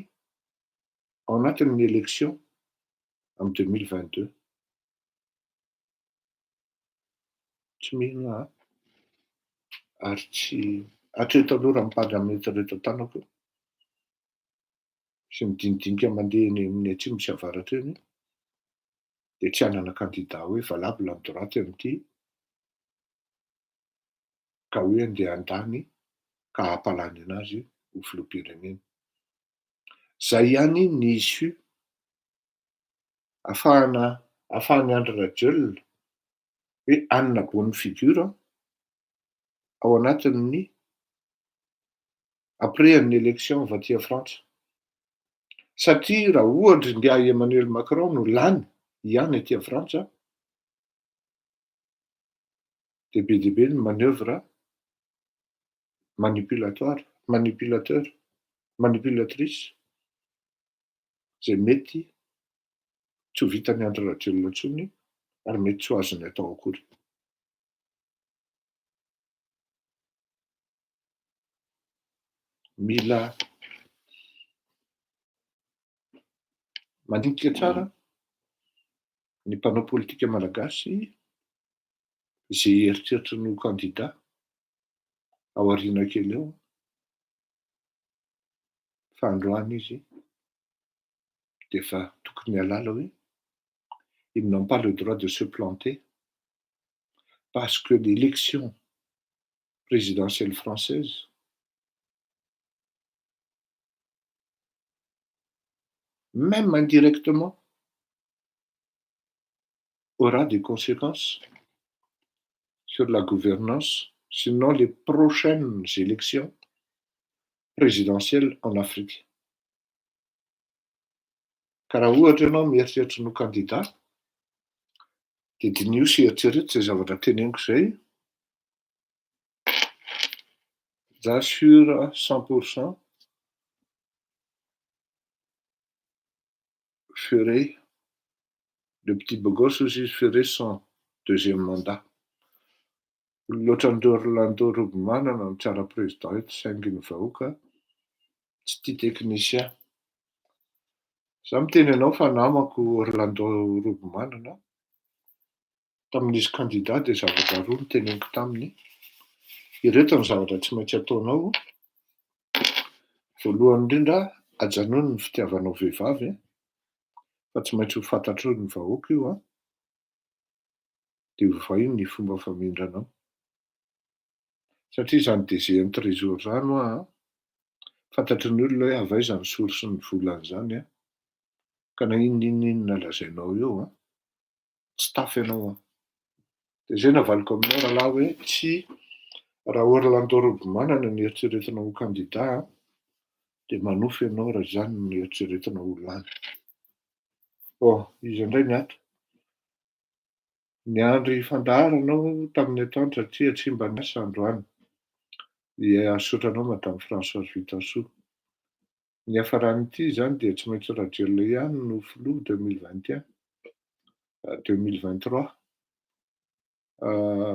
ao anatin'ny élection amin'ny 2022. Tsy mino aho ary tsy hatreto aloha raha miparlamenta reto an-tanako sy midinidinika mandeha eny amin'ny atsimo sy avaratra eny dia tsy hanana candidat hoe valable amin'ny droite amin'ity ka hoe andeha an-tany ka hampalany anazy ho filoham-pirenena. Zay ihany ny issue ahafahan'ny André Rajoelina hoe hanana bonne figure ao anatin'ny après ny élection avy aty Frantsa. Satria raha ohatra ndia Emmanuel Macron no lany ihany aty Frantsa dia be dia be ny manœuvre manipulatrice zay mety tsy ho vitan'ny André Rajoelina intsony ary mety tsy ho azony atao akory. Mila mandinika tsara ny mpanao politika malagasy izay eritreritry ny candidat ao aoriana kely eo fa androany izy dia efa tokony halala hoe ils n'ont pas le droit de se planter parce que l'élection présidentielle française même indirectement aura des conséquences sur la gouvernance, sinon les prochaines élections présidentielles en Afrique. Ka raha ohatra ianao mieritreritra no candidat dia dinio sy eritrereto zay zavatra teneniko zay. J'assure 100% ferait le petit beau gosse aussi ferait son deuxième mandat. Loatran'ireo Orlando Robomanana no tsara président eto saingy ny vahoaka tsy tia technicien. Za miteny anao fa namako Orlando Robomanana tamin'izy candidat dia zavatra roa no teneniko taminy. Ireto ny zavatra tsy maintsy ataonao. Voalohany indrindra ajanony ny fitiavanao vehivavy fa tsy maintsy ho fantatro ny vahoaka io dia ovay ny fomba famindranao. Satria izany deuxième trésor zany fantatry ny olona hoe avaiza ny source ny volany zany ka na inona lazainao eo tsy tafy ianao dia zay navaliko aminao rahalahy hoe tsy raha Orlando Robomanana ny eritreretinao ho candidat dia manofy ianao raha zany ny eritreretinao ho lany. Izy indray ny ato ny andry fandaharanao tamin'ny atoandro satria tsy mba niasa androany. Asotranao Madame Françoise Vitasoa. Ny hafaran'ity zany dia tsy maintsy Rajoelina ihany no filoha 2021 2023.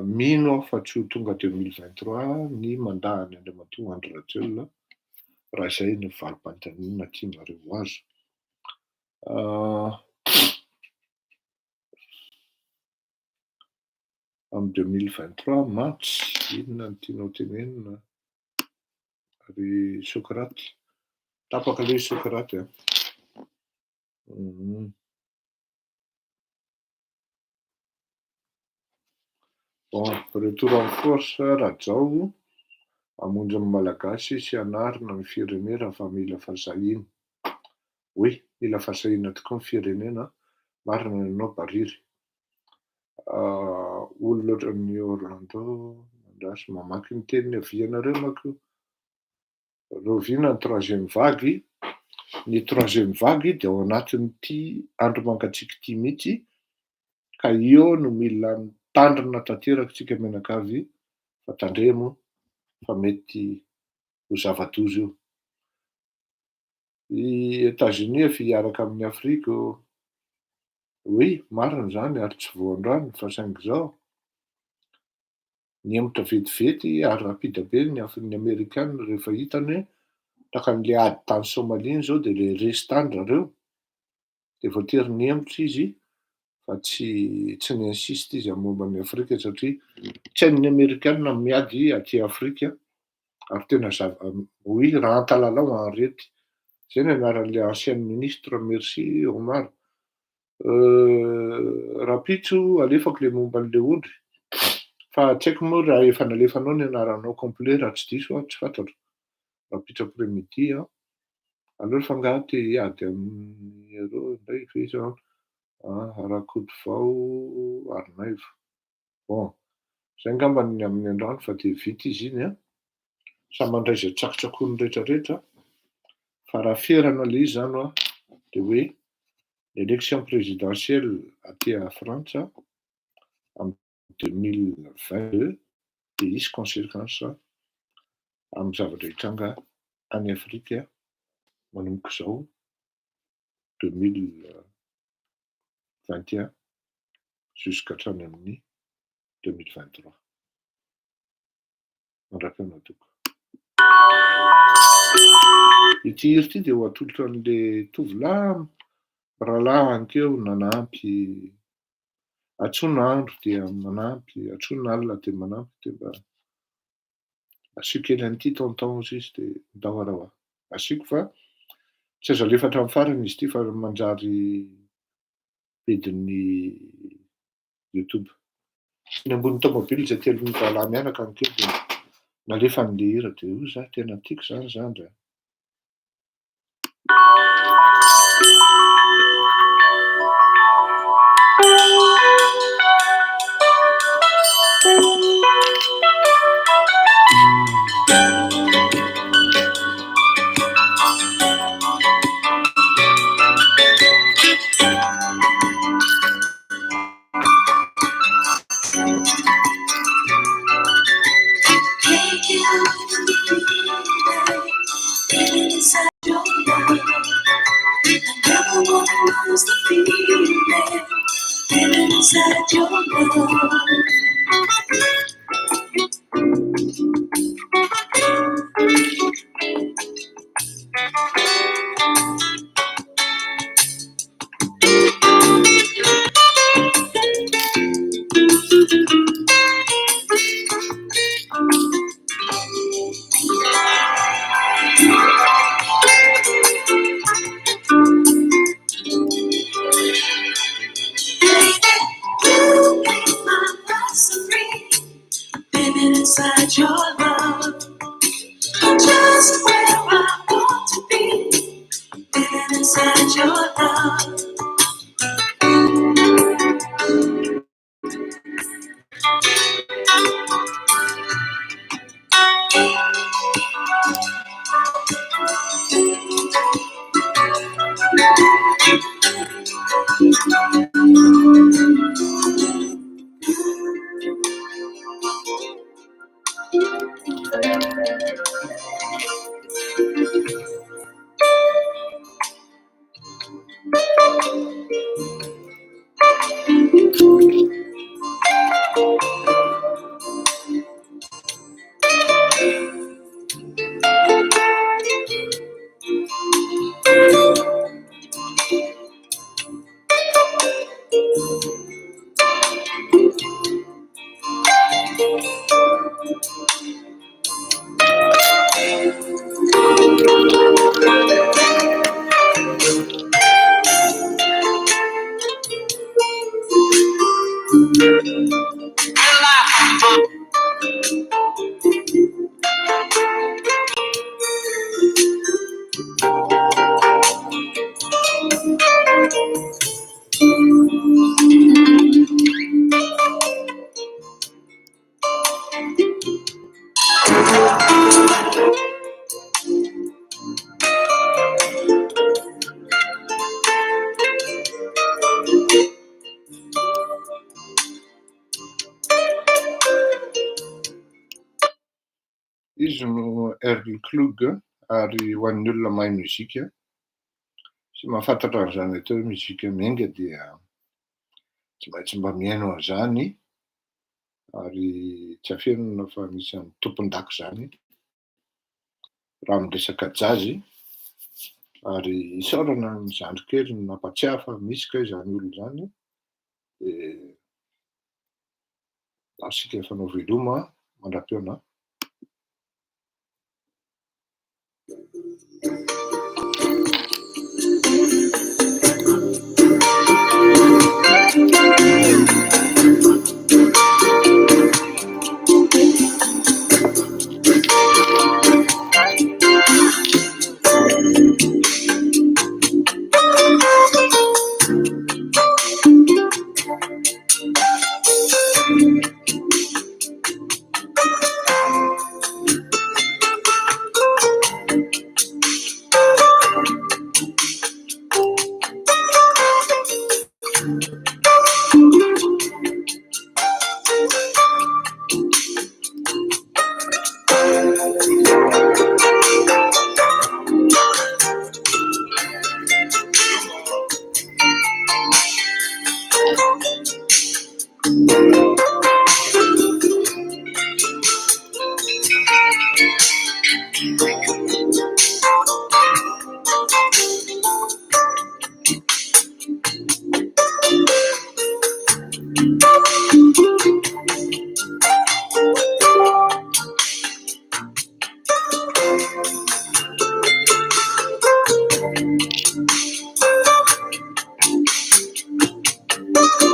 Mino aho fa tsy ho tonga 2023 ny mandahany Andriamatoa Andry Rajoelina raha izay ny valim-panontaniana tianareo azo. Amin'ny 2023 mantsy inona ny tianao tenenina ry Sokraty. Tapaka ilay Sokraty retour en force Rajao hamonjy ny malagasy sy hanarina ny firenena fa mila fahasahina. Hoe mila fahasahina tokoa ny firenena marina ianao bariry. Olona ohatran'ny Orlando mandraso mamaky ny teniny avianareo manko. Roviana ny troisième vague. Ny troisième vague dia ao anatin'ity andro mangatsiaka ity mihitsy ka io no mila mitandrina tanterakatsika menakavy fa tandremo fa mety ho zava-doza io. I États-Unis efa hiaraka amin'ny Afrika oui, marina zany ary tsy voandroany fa saingy zao niemotra vetivety ary rapida be ny Amerikanina rehefa hitany hoe takan'le ady tany Somalia iny zao de le resy tany zareo de voatery niemotra izy fa tsy ni-insiste izy amin'ny momban'ny Afrika satria tsy hain'ny Amerikanina miady aty Afrika ary tena oui raha an-talalao anrety. Zay ny anaran'le ancien ministre merci Omar. Rapitso alefako le momba an'le ondry fa tsy haiko moa raha efa nalefanao ny anaranao complet raha tsy diso tsy fantatro. Rapitso après-midi aleo fa ngaha te hiady amin'ny ero indray ve zao Rakoto vao Arnaivo. Bon, zay ngambany amin'ny androany fa de vita izy iny samy mandray zay tsakotsakony rehetrarehetra fa raha ferana le izy zany de hoe l'élection présidentielle aty à Frantsa en 2022 de hisy conséquence amin'ny zavatra hitranga any Afrika manomboka zao 2021 jusqu'hatrany amin'ny 2023. Mandraka anao toko. Ity hira ity de ho atolotra an'le tovolahy rahalahy ankeo nanampy atsona andro dia manampy atsona alina de manampy de mba asiko kely an'ity tonton izy de midahoaraha asiko fa tsy azo alefatra amin'ny farany izy ity fa manjary vidin'ny YouTube. Ny ambony tomobily zay telo rahalahy mianaka ankeo de nalefa an'le hira de io za tena tiako zany zany. izy no Earl Klug ary ho an'ny olona mahay muzika sy mahafantatra an'izany atao hoe muzika miainga dia tsy maintsy mba miaino an'izany ary tsy afenona fa anisan'ny tompon-dako zany raha miresaka jazzy ary isaorana ny zandrikely ny nampatsiahy fa misy kay zany olona zany dia asika fanao veloma mandra-peona.